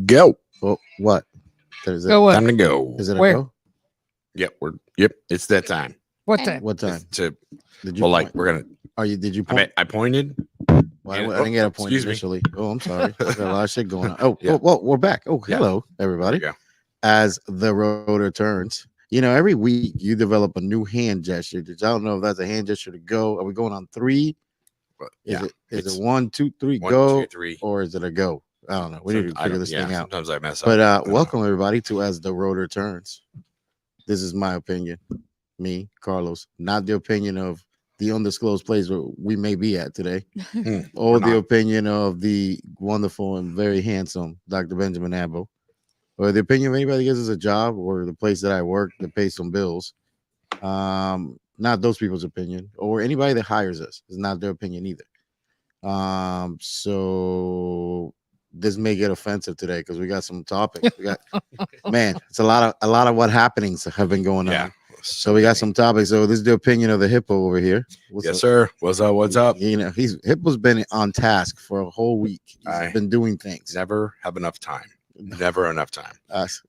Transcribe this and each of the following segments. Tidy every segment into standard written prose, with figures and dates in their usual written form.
Go. Well, what? Is it Go what? Time to go. Is it a Where? go? Yep. It's that time. What time? What time? It's to Did you well, like point? we're gonna. Did you point? I pointed. Well, and- I didn't get a point excuse me. initially. Oh, I'm sorry. I got a lot of shit going on. Oh, Yeah. well, we're back. Oh, Yeah. hello, everybody. There you go. As the rotor turns, every week you develop a new hand gesture. I don't know if that's a hand gesture to go. Are we going on 3? Is it's it 1, 2, 3, 1, go, 2, 3. or is it a go? I don't know. We need to figure this thing out. Sometimes I mess up. But welcome everybody to As the Rotor Turns. This is my opinion, me, Carlos, not the opinion of the undisclosed place where we may be at today, or the opinion of the wonderful and very handsome Dr. Benjamin Ambo, or the opinion of anybody that gives us a job or the place that I work that pays some bills. Not those people's opinion, or anybody that hires us is not their opinion either. So this may get offensive today because we got some topics. We got man, it's a lot of what happenings have been going on. So we got some topics. So this is the opinion of the hippo over here. Yes, sir. What's up? What's up? Hippo's been on task for a whole week. He's been doing things. Never have enough time. Never enough time.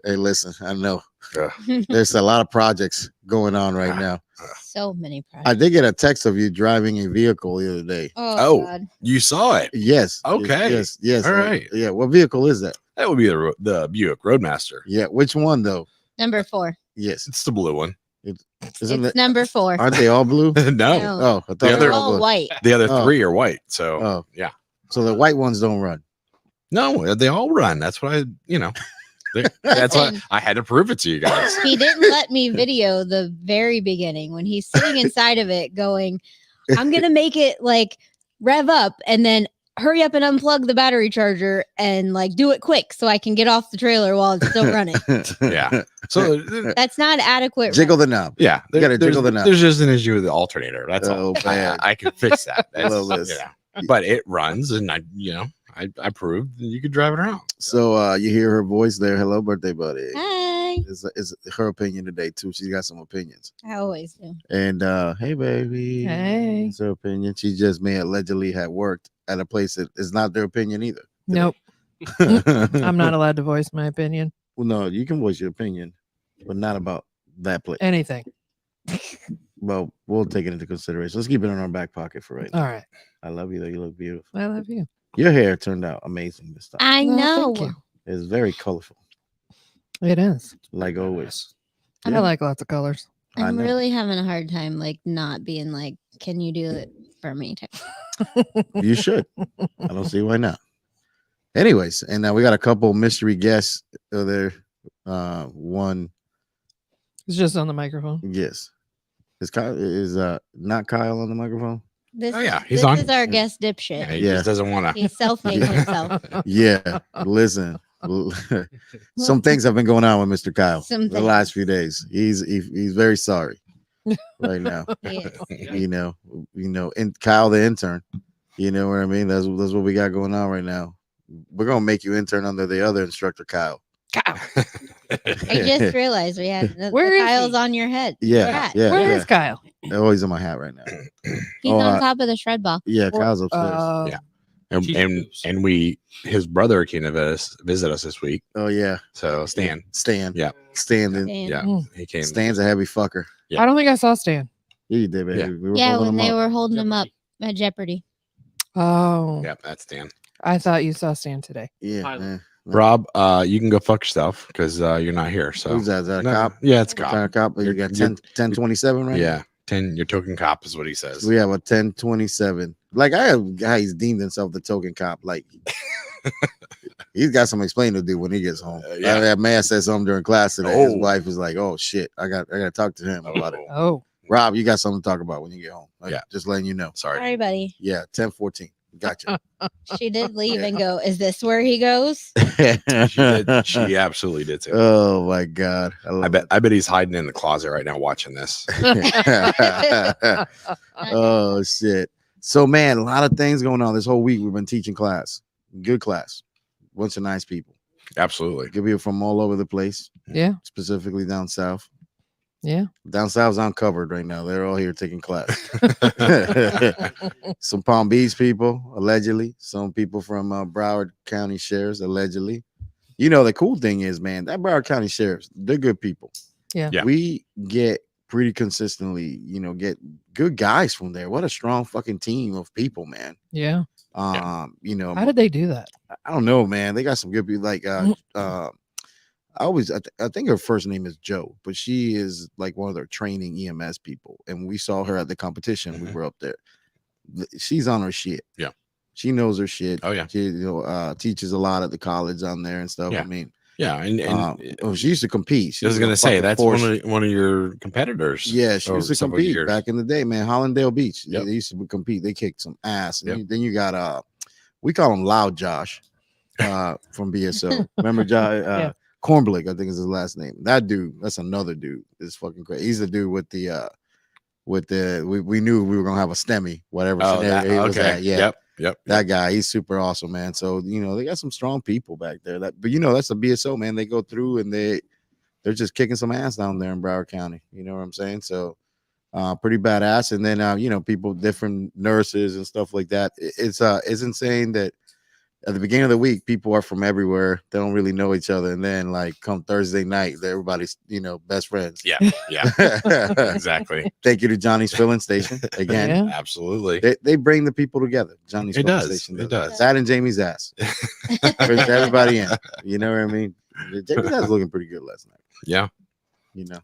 Hey, listen, I know there's a lot of projects going on right now. So many projects. I did get a text of you driving a vehicle the other day. Oh, God. You saw it? Yes. Okay. Yes. All right. Yeah. What vehicle is that? That would be the Buick Roadmaster. Yeah. Which one though? Number 4. Yes. It's the blue one. It's number 4. Aren't they all blue? No. Oh, I thought They're all white. The other 3 are white. So yeah. So the white ones don't run. No, they all run. That's what that's why I had to prove it to you guys. He didn't let me video the very beginning when he's sitting inside of it going, I'm going to make it like rev up and then hurry up and unplug the battery charger and like do it quick so I can get off the trailer while it's still running. Yeah. So that's not adequate. Jiggle the knob. Yeah. You got to jiggle the knob. There's just an issue with the alternator. That's all. I can fix that. But it runs and I proved that you could drive it around. So you hear her voice there. Hello, birthday buddy. Hi. Is her opinion today too. She's got some opinions. I always do. And hey baby. Hey. It's her opinion. She just may allegedly have worked at a place that is not their opinion either. Nope. I'm not allowed to voice my opinion. Well, no, you can voice your opinion, but not about that place. Anything. Well, we'll take it into consideration. Let's keep it in our back pocket for right now. All right. I love you though. You look beautiful. I love you. Your hair turned out amazing this time. I know. Thank you. It's very colorful, It is. like always. I like lots of colors. I'm really having a hard time like not being like, can you do it for me? You should. I don't see why not. Anyways, and now we got a couple mystery guests there. One, It's just on the microphone. yes. Is not Kyle on the microphone? This, he's on. This is our guest dipshit. He just doesn't want to. He self-made himself. Yeah. Listen, some things have been going on with Mr. Kyle the last few days. He's very sorry right now. Yes. And Kyle the intern. You know what I mean? That's what we got going on right now. We're gonna make you intern under the other instructor, Kyle. I just realized we had Where is Kyle's he? on your head. Yeah. Where is Kyle? Oh, he's on my hat right now. He's on top of the shred ball. Yeah, Kyle's upstairs. And his brother came to visit us this week. Oh yeah. So Stan. Yeah. Stan. Yeah. He came. Stan's a heavy fucker. Yeah. I don't think I saw Stan. Yeah, you did, baby. Yeah, when they were holding him up at Jeopardy. Oh. Yeah, that's Stan. I thought you saw Stan today. Yeah. Rob, you can go fuck yourself because you're not here. So who's that? Is that a cop? Yeah, it's a cop. Cop. You got 1027 right? Yeah. 10. Your token cop is what he says. We have a 1027. Like I have a guy, he's deemed himself the token cop. Like he's got some explaining to do when he gets home. That man said something during class today. His wife is like, "Oh shit, I got to talk to him about it." Oh, Rob, you got something to talk about when you get home. Just letting you know. Sorry, buddy. Yeah, 1014. Gotcha. She did leave and go, is this where he goes? She absolutely did too. Oh my god. I bet he's hiding in the closet right now watching this. Oh shit. So man, a lot of things going on this whole week. We've been teaching class. Good class. Bunch of nice people. Absolutely. Good people from all over the place. Yeah. Specifically down south. Yeah. Down south's uncovered right now. They're all here taking class. Some Palm Beach people, allegedly. Some people from Broward County sheriffs, allegedly. You know, the cool thing is, man, that Broward County sheriffs, they're good people. Yeah. We get pretty consistently, get good guys from there. What a strong fucking team of people, man. Yeah. How did they do that? I don't know, man. They got some good people. Like I think her first name is Joe, but she is like one of their training EMS people. And we saw her at the competition. We were up there. She's on her shit. Yeah. She knows her shit. Oh yeah. She teaches a lot at the college on there and stuff. Yeah. I mean, yeah, and she used to compete. I was gonna say that's one of your competitors. Yeah, she used to compete back in the day, man. Hollandale Beach. Yep. They used to compete. They kicked some ass. And then you got we call him Loud Josh from BSO. Remember Josh? Cornblick, I think is his last name. That dude, that's another dude. It's fucking crazy. He's the dude with the we knew we were gonna have a STEMI, whatever scenario he was at. Yeah. Yep. That guy, he's super awesome, man. So they got some strong people back there. But that's a BSO, man. They go through and they're just kicking some ass down there in Broward County. You know what I'm saying? So pretty badass. And then people, different nurses and stuff like that. It's insane that at the beginning of the week, people are from everywhere. They don't really know each other. And then like come Thursday night, everybody's, best friends. Yeah. Exactly. Thank you to Johnny's Filling Station. Again. Yeah. Absolutely. They bring the people together. Johnny's Filling Station. It does. That and Jamie's ass. Brings everybody in. You know what I mean? Jamie's ass was looking pretty good last night. Yeah.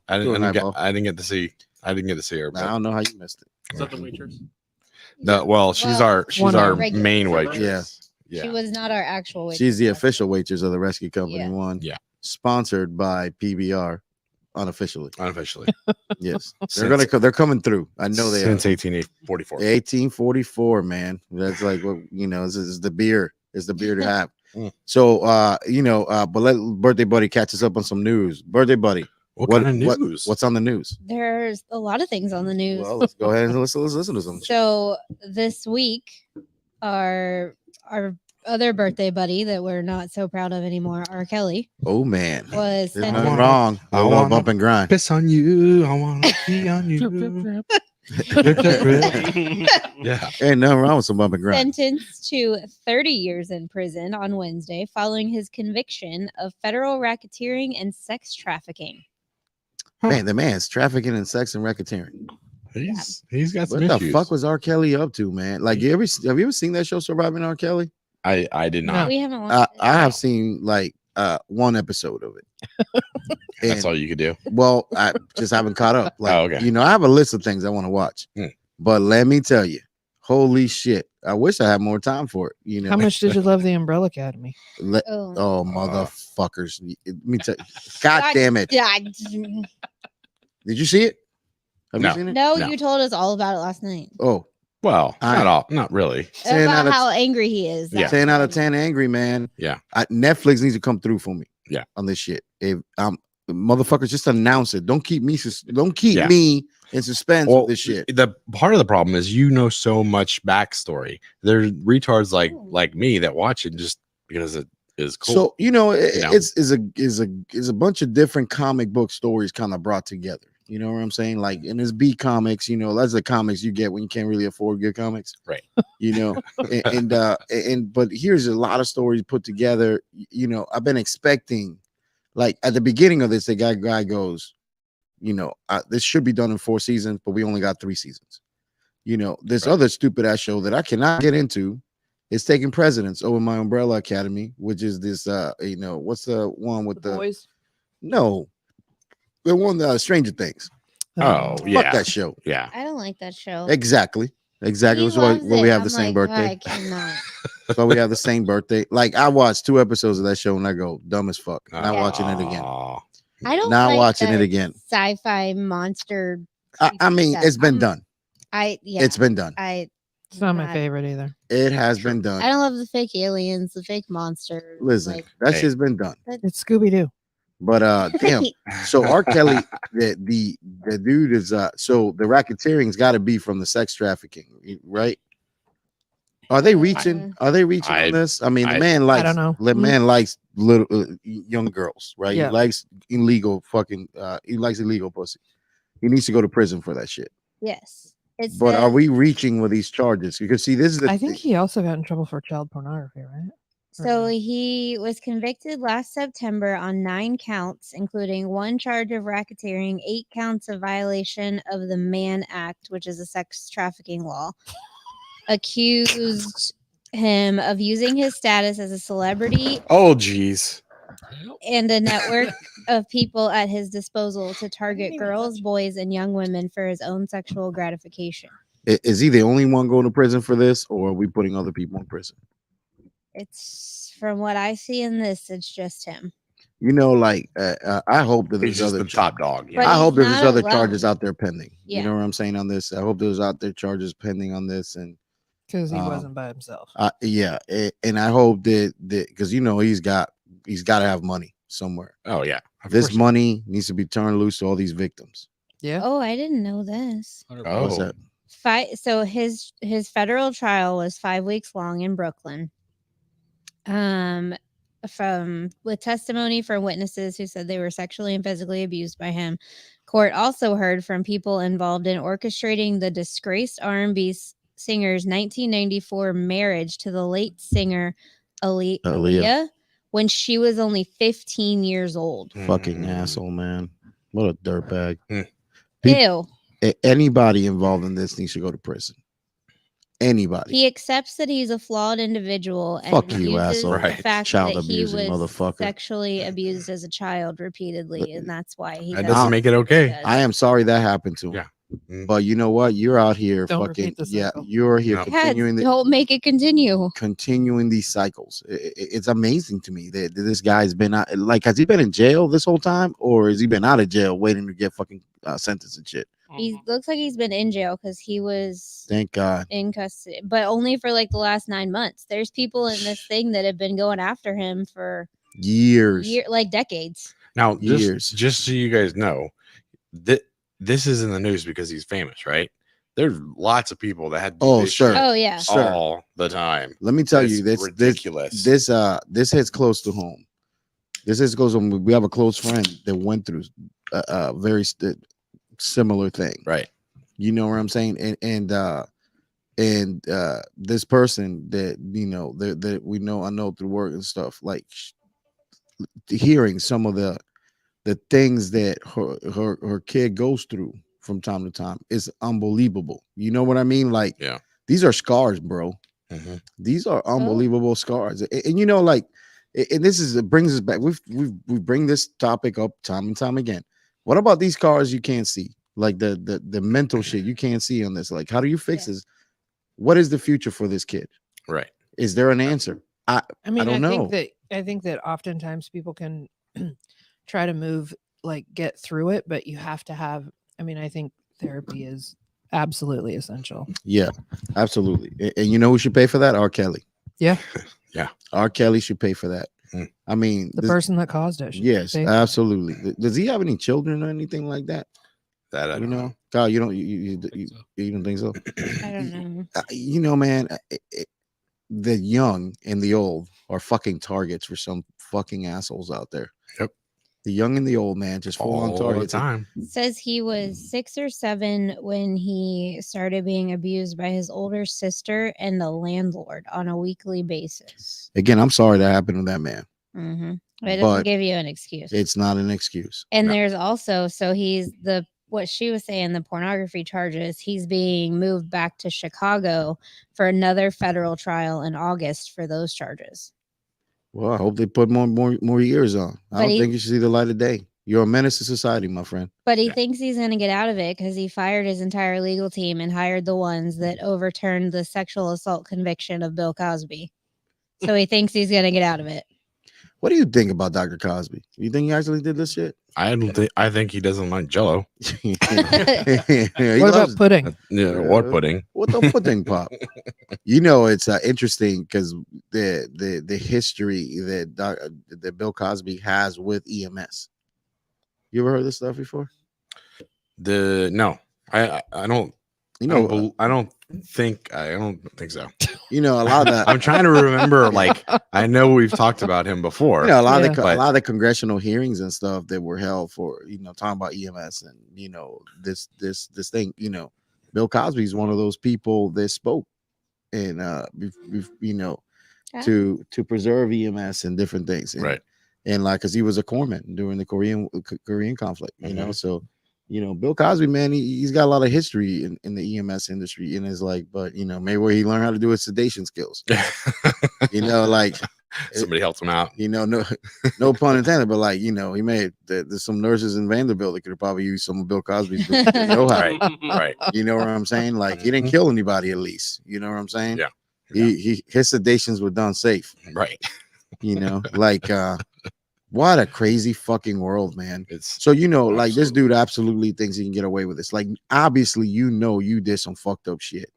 I didn't get to see her. I don't know how you missed it. Is that the waitress? She's our main waitress. Yeah. She was not our actual waitress. She's the official waitress of the rescue company. Yeah. Sponsored by PBR unofficially. Yes. They're coming through. I know they since 1844. 1844, man. That's like what this is the beer. It's the beer to have. So but let Birthday Buddy catch us up on some news. Birthday Buddy. What kind of news? What's on the news? There's a lot of things on the news. Well, let's go ahead and let's listen to some. So this week, our other birthday buddy that we're not so proud of anymore, R. Kelly. Oh man, was nothing wrong. I want bump and grind. Piss on you. I want to pee on you. Yeah, ain't nothing wrong with some bump and grind. Sentenced to 30 years in prison on Wednesday following his conviction of federal racketeering and sex trafficking. Man, the man's trafficking in sex and racketeering. He's got some issues. What the issues. fuck was R. Kelly up to, man? Like, have you ever seen that show, Surviving R. Kelly? I did not. We haven't watched it. I have seen like one episode of it. That's all you could do. Well, I just haven't caught up. Like, okay. I have a list of things I want to watch. But let me tell you, holy shit. I wish I had more time for it. How much did you love the Umbrella Academy? Oh, motherfuckers. Let me tell you. God damn it. Did you see it? Have you seen it? No, you told us all about it last night. Oh. Well, not really. About how angry he is. 10 out of 10 angry, man. Yeah. Netflix needs to come through for me. Yeah. On this shit. If motherfuckers, just announce it. Don't keep me me in suspense with this shit. The part of the problem is so much backstory. There's retards like me that watch it just because it is cool. So it's a bunch of different comic book stories kind of brought together. You know what I'm saying? Like in this B comics, that's the comics you get when you can't really afford good comics. Right. But here's a lot of stories put together. I've been expecting, like at the beginning of this, the guy goes, this should be done in 4 seasons, but we only got 3 seasons. This other stupid ass show that I cannot get into is taking precedence over my Umbrella Academy, which is this, what's the one with the boys? No. The one Stranger Things. Oh, yeah. Fuck that show. Yeah. I don't like that show. Exactly. That's why we have the same birthday. I cannot. That's why we have the same birthday. Like I watched 2 episodes of that show and I go, dumb as fuck. Not watching it again. I don't not like watching it again. Sci-fi monster. I mean, it's been done. It's been done. It's not my favorite either. It has been done. I don't love the fake aliens, the fake monsters. Listen, that shit's been done. It's Scooby-Doo. But damn. So R. Kelly, the dude is so the racketeering's got to be from the sex trafficking, right? Are they reaching? On this? I mean, the man likes. I don't know. The man likes little young girls, right? Yeah. He likes illegal fucking. He likes illegal pussy. He needs to go to prison for that shit. Yes. But are we reaching with these charges? Because see, this is I think he also got in trouble for child pornography, right? So he was convicted last September on 9 counts, including 1 charge of racketeering, 8 counts of violation of the Mann Act, which is a sex trafficking law. Accused him of using his status as a celebrity. Oh, geez. And a network of people at his disposal to target girls, boys, and young women for his own sexual gratification. Is he the only one going to prison for this, or are we putting other people in prison? It's from what I see in this, it's just him. You know, like I hope that He's there's just other the top dog. But I hope that there's other alone. charges out there pending. Yeah. You know what I'm saying on this? I hope there's out there charges pending on this, and because he wasn't by himself. Yeah, and I hope that because you know he's got to have money somewhere. Oh yeah, this money needs to be turned loose to all these victims. Yeah. Oh, I didn't know this. Oh, what's that? So his federal trial was 5 weeks long in Brooklyn. With testimony from witnesses who said they were sexually and physically abused by him. Court also heard from people involved in orchestrating the disgraced R&B singer's 1994 marriage to the late singer Aaliyah when she was only 15 years old. Fucking asshole, man. What a dirtbag. Ew. Anybody involved in this needs to go to prison. Anybody. He accepts that he's a flawed individual and fuck you, asshole. the fact Child that he abusing was motherfucker. Sexually abused as a child repeatedly, and that's why he doesn't make it okay. I am sorry that happened to him. Yeah. But you know what? You're out here Don't fucking cycle. you're here continuing don't make it continue. Continuing these cycles. It's amazing to me that this guy's been out. Like, has he been in jail this whole time, or has he been out of jail waiting to get fucking sentenced and shit? He looks like he's been in jail because he was thank God in custody, but only for like the last 9 months. There's people in this thing that have been going after him for years, like decades. Now, just so you guys know, this is in the news because he's famous, right? There's lots of people that had all the time. Let me tell you, this ridiculous. This hits close to home. This hits close to home. We have a close friend that went through a very similar thing, right? You know what I'm saying? And this person that you know that we know, I know through work and stuff, like hearing some of the things that her kid goes through from time to time is unbelievable. You know what I mean? Like, these are scars, bro. Mm-hmm. These are unbelievable scars, and you know, like, and it brings us back. We bring this topic up time and time again. What about these scars you can't see? Like the mental shit you can't see on this. Like, how do you fix this? What is the future for this kid? Right? Is there an answer? I don't know. I think that oftentimes people can try to get through it, but you have to have. I mean, I think therapy is absolutely essential. Yeah, absolutely. And you know who should pay for that? R. Kelly. Yeah. Yeah. R. Kelly should pay for that. I mean, the person that caused it. Yes, absolutely. Does he have any children or anything like that? That I don't know. God, you don't think so? I don't know. You know, man, the young and the old are fucking targets for some fucking assholes out there. Yep. The young and the old, man, just fall on targets. It says he was 6 or 7 when he started being abused by his older sister and the landlord on a weekly basis. Again, I'm sorry that happened to that man. Mm-hmm. It doesn't give you an excuse. It's not an excuse. And there's also, so he's what she was saying, the pornography charges, he's being moved back to Chicago for another federal trial in August for those charges. Well, I hope they put more years on. I don't think you should see the light of day. You're a menace to society, my friend. But he thinks he's going to get out of it because he fired his entire legal team and hired the ones that overturned the sexual assault conviction of Bill Cosby. So he thinks he's going to get out of it. What do you think about Dr. Cosby? You think he actually did this shit? I think he doesn't like Jell-O. What about pudding? Yeah, what pudding? What the pudding pop? You know, it's interesting because the history that Bill Cosby has with EMS. You ever heard this stuff before? No, I don't. I don't think so. A lot of that. I'm trying to remember. Like, I know we've talked about him before. A lot of the congressional hearings and stuff that were held for talking about EMS and this thing. Bill Cosby is one of those people that spoke and to preserve EMS and different things. And, right. And like, because he was a corpsman during the Korean conflict, so Bill Cosby, man, he's got a lot of history in the EMS industry, and it's like, but maybe where he learned how to do his sedation skills, like somebody helped him out, no pun intended, but like, he made there's some nurses in Vanderbilt that could have probably used some of Bill Cosby's know-how. right. You know what I'm saying? Like, he didn't kill anybody, at least. You know what I'm saying? Yeah. His sedations were done safe. Right. Like what a crazy fucking world, man. So like, this dude absolutely thinks he can get away with this. Like, obviously, you did some fucked up shit.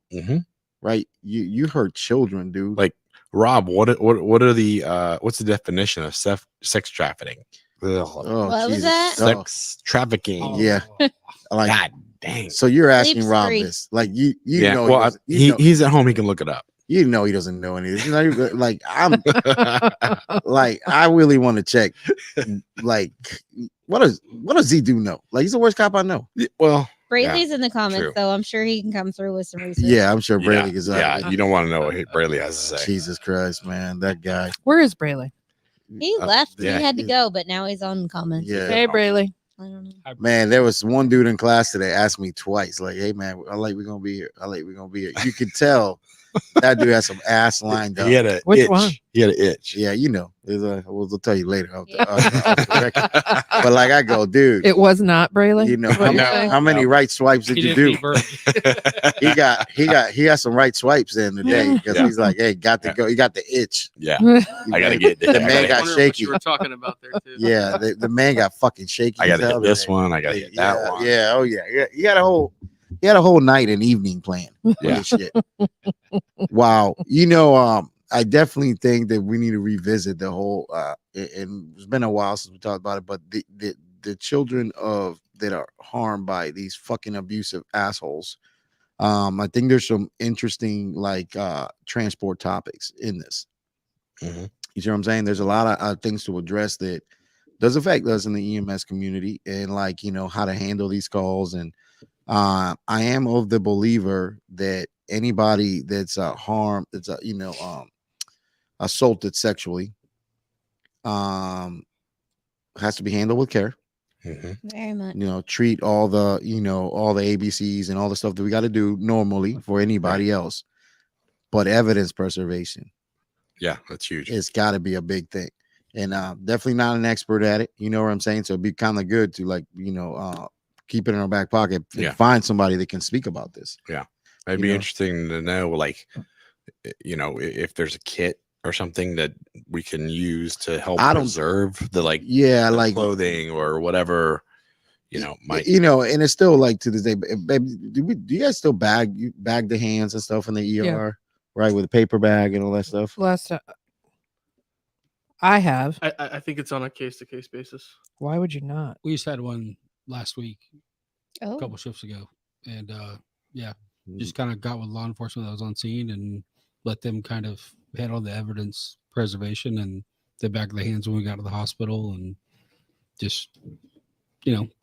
Right? You hurt children, dude. Like, Rob, what are the what's the definition of sex trafficking? What was that? Sex trafficking. Oh. Yeah. Like, God dang. So you're asking Rob this. Like, he's at home, he can look it up. He doesn't know anything. Like, I'm like, I really want to check. Like, what does he do know? Like, he's the worst cop I know. Well, Braley's in the comments, so I'm sure he can come through with some research. Yeah, I'm sure Braley is. Yeah, you don't want to know what Braley has to say. Jesus Christ, man, that guy. Where is Braley? He left. He had to go, but now he's on comments. Yeah. Hey, Braley. I don't know. Man, there was one dude in class today asked me twice, like, "Hey, man, how late we gonna be here? How late we gonna be here?" You could tell that dude had some ass lined up. He had a Which itch. one? He had an itch. Yeah, we'll tell you later. But like, I go, dude, it was not Braley. How many right swipes did you do? he got some right swipes in today, because he's like, hey, got to go. He got the itch. Yeah, I gotta get the man got shaky. You were talking about there too. Yeah, the man got fucking shaky. I gotta get this one. I gotta get that one. Yeah, oh yeah. He had a whole night and evening plan. Yeah, shit. Wow. I definitely think that we need to revisit the whole. And it's been a while since we talked about it, but the children that are harmed by these fucking abusive assholes. I think there's some interesting transport topics in this. Mm-hmm. You see what I'm saying? There's a lot of things to address that does affect us in the EMS community, and how to handle these calls. And I am of the believer that anybody that's harmed, that's assaulted sexually, has to be handled with care. Mm-hmm. Very much. Treat all the all the ABCs and all the stuff that we got to do normally for anybody else, but evidence preservation. Yeah, that's huge. It's got to be a big thing, and definitely not an expert at it. You know what I'm saying? So it'd be kind of good to keep it in our back pocket and find somebody that can speak about this. Yeah, it'd be interesting to know, if there's a kit or something that we can use to help preserve the clothing or whatever, might. And it's still to this day, baby, do you guys still bag the hands and stuff in the ER, right, with a paper bag and all that stuff? Last time I have. I think it's on a case-to-case basis. Why would you not? We just had one last week, a couple shifts ago, and just kind of got with law enforcement that was on scene and let them kind of handle the evidence preservation and the back of the hands when we got to the hospital, and just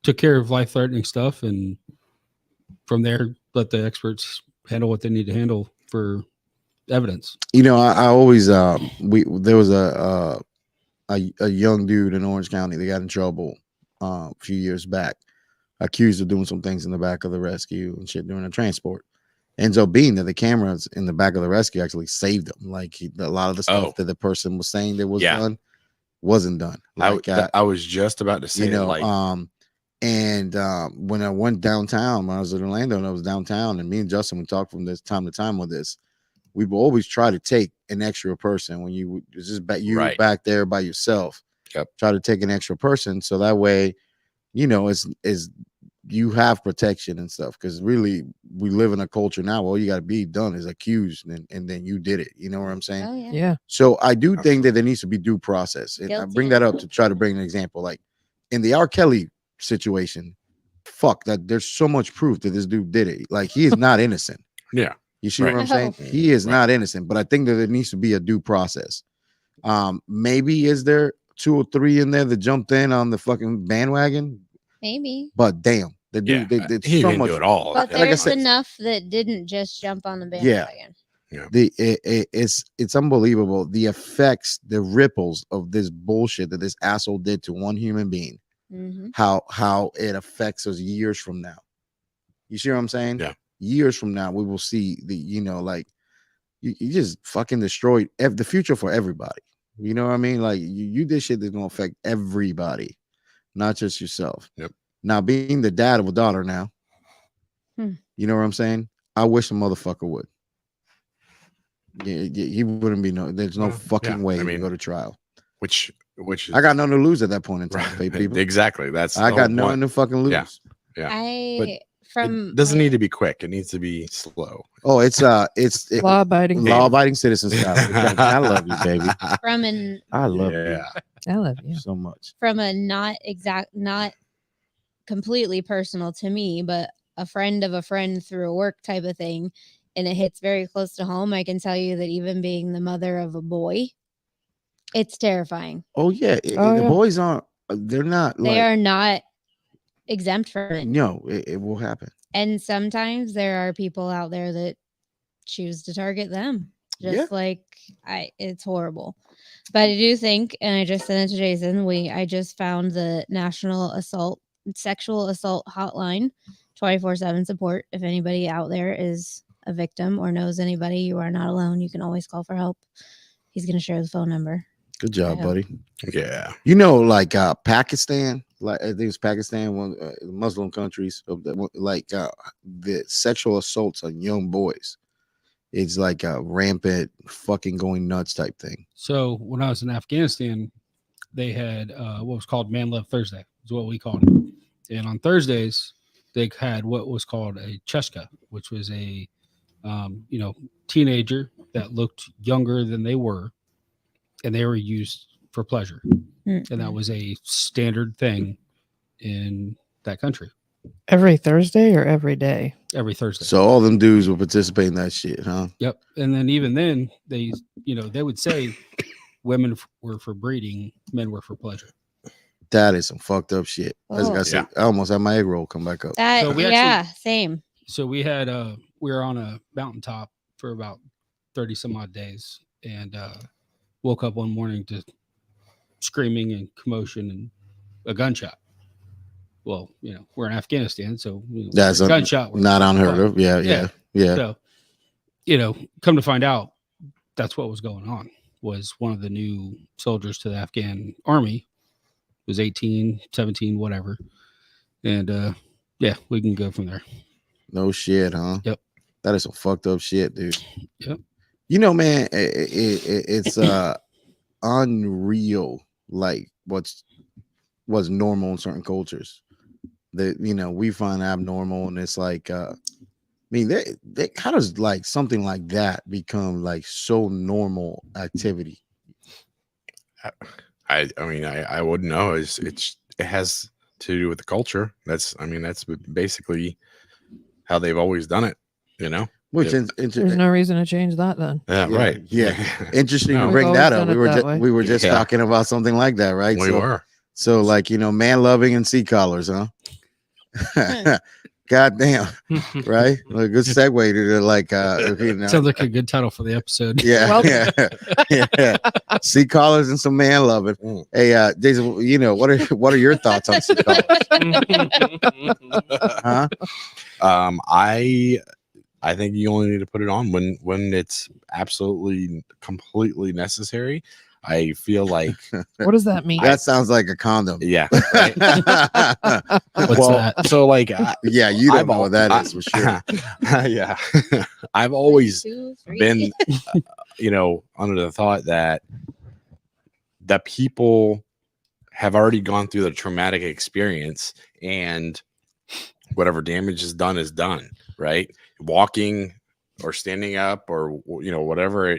took care of life-threatening stuff, and from there let the experts handle what they need to handle for evidence. I always there was a young dude in Orange County that got in trouble a few years back, accused of doing some things in the back of the rescue and shit during a transport. Ends up being that the cameras in the back of the rescue actually saved him. A lot of the stuff that the person was saying that was done wasn't done. I was just about to say, and when I went downtown, when I was in Orlando and I was downtown, and me and Justin would talk from this time to time with this, we would always try to take an extra person when you just back there by yourself. Yep. Try to take an extra person, so that way, is you have protection and stuff, because really we live in a culture now where all you got to be done is accused, and then you did it. You know what I'm saying? Oh, Yeah. So I do think that there needs to be due process, and I bring that up to try to bring an example. Like in the R. Kelly situation, fuck that. There's so much proof that this dude did it. Like he is not innocent. Yeah. You see what I'm saying? No. He is not innocent, but I think that there needs to be a due process. Maybe is there 2 or 3 in there that jumped in on the fucking bandwagon? Maybe. But damn, the dude, he so didn't much. do it all. But like I there's said- enough that didn't just jump on the bandwagon. It's unbelievable the effects, the ripples of this bullshit that this asshole did to one human being. Mm-hmm. How it affects us years from now. You see what I'm saying? Yeah. Years from now, we will see like you just fucking destroyed the future for everybody. You know what I mean? Like you did shit that's gonna affect everybody, not just yourself. Yep. Now, being the dad of a daughter now, you know what I'm saying? I wish a motherfucker would. Yeah, he wouldn't be there's no fucking way he would go to trial. Which is, I got nothing to lose at that point in time, right, people. Exactly. I got nothing to fucking lose. Yeah. It doesn't need to be quick. It needs to be slow. Oh, it's law-abiding citizen style. I love you, baby. I love you. I love you so much. From a not completely personal to me, but a friend of a friend through a work type of thing, and it hits very close to home. I can tell you that even being the mother of a boy, it's terrifying. Oh yeah, the boys aren't. They're not. They are not exempt from it. No, it will happen. And sometimes there are people out there that choose to target them. Just like it's horrible. But I do think, and I just sent it to Jason, I just found the National Sexual Assault Hotline, 24/7 support. If anybody out there is a victim or knows anybody, you are not alone. You can always call for help. He's going to share the phone number. Good job, buddy. Yeah. You know, like Pakistan, like I think it's Pakistan, one Muslim countries, like the sexual assaults on young boys. It's like a rampant fucking going nuts type thing. So when I was in Afghanistan, they had what was called Man Love Thursday, is what we called it. And on Thursdays, they had what was called a cheshka, which was a teenager that looked younger than they were, and they were used for pleasure. Mm-hmm. And that was a standard thing in that country. Every Thursday or every day? Every Thursday. So all them dudes will participate in that shit, huh? Yep. And then even then, they would say women were for breeding, men were for pleasure. That is some fucked up shit. I almost had my egg roll come back up. Same. So we had we were on a mountaintop for about 30 some odd days, and woke up one morning to screaming and commotion and a gunshot. Well, we're in Afghanistan, so that's a gunshot. Not unheard of. Yeah. So, come to find out, that's what was going on. Was one of the new soldiers to the Afghan army, was 18, 17, whatever. And we can go from there. No shit, huh? Yep. That is some fucked up shit, dude. Yep. Man, it's unreal, like what's normal in certain cultures that we find abnormal, and it's like they how does like something like that become like so normal activity? I wouldn't know. It has to do with the culture. That's basically how they've always done it, Which there's no reason to change that then. Yeah, right. Yeah. Interesting to bring that up. We were just talking about something like that, right? We were. So like, man loving and sea collars, huh? God damn. Right? A good segue to like sounds like a good title for the episode. Yeah. Yeah. Sea collars and some man loving. Hey, Jason, what are your thoughts on sea collars? Huh? I think you only need to put it on when it's absolutely completely necessary. I feel like what does that mean? That sounds like a condom. Yeah. Right? What's that? So like yeah, you don't know what that is for sure. Yeah. I've always been under the thought that people have already gone through the traumatic experience, and whatever damage is done, right? Walking or standing up or whatever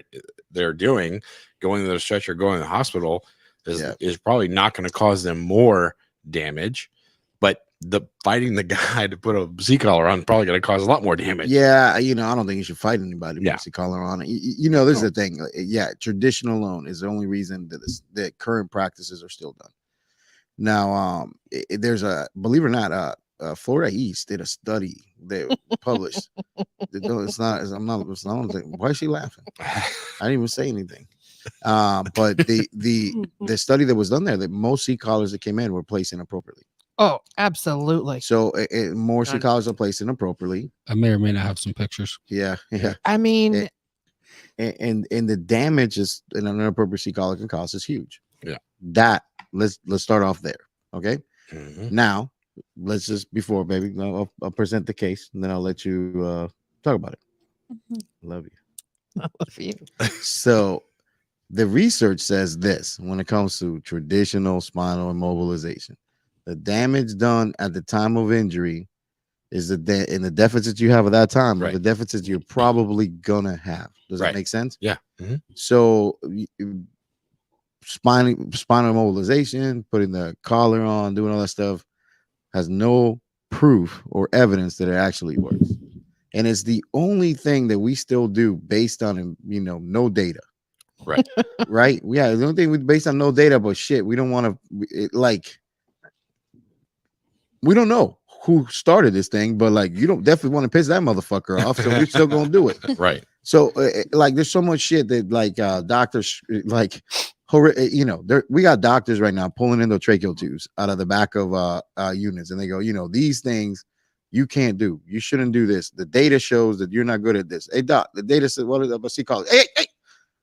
they're doing, going to the stretcher, going to the hospital is probably not going to cause them more damage. But fighting the guy to put a seat collar on probably going to cause a lot more damage. Yeah, I don't think you should fight anybody with a seat collar on it. This is the thing. Yeah, tradition alone is the only reason that current practices are still done. Now, there's believe it or not, Florida East did a study they published. It's not. Why is she laughing? I didn't even say anything. But the study that was done there, that most seat collars that came in were placed inappropriately. Oh, absolutely. So more seat collars are placed inappropriately. I may or may not have some pictures. Yeah. I mean, and the damage is an inappropriate seat collar can cause is huge. Yeah. That let's start off there. Okay. Mm-hmm. Now let's just before baby, I'll present the case and then I'll let you talk about it. Love you. I love you. So the research says this when it comes to traditional spinal immobilization, the damage done at the time of injury is in the deficits you have at that time, right, the deficits you're probably gonna have. Does that make sense? Yeah. Mm-hmm. So spinal immobilization, putting the collar on, doing all that stuff has no proof or evidence that it actually works. And it's the only thing that we still do based on, no data. Right. Right. Yeah. The only thing we based on no data, but shit, we don't want to we don't know who started this thing, but you don't definitely want to piss that motherfucker off. So we're still going to do it. Right. So there's so much shit that doctors we got doctors right now pulling endotracheal tubes out of the back of units, and they go, these things you can't do. You shouldn't do this. The data shows that you're not good at this. Hey doc, the data says what is up? She calls. Hey,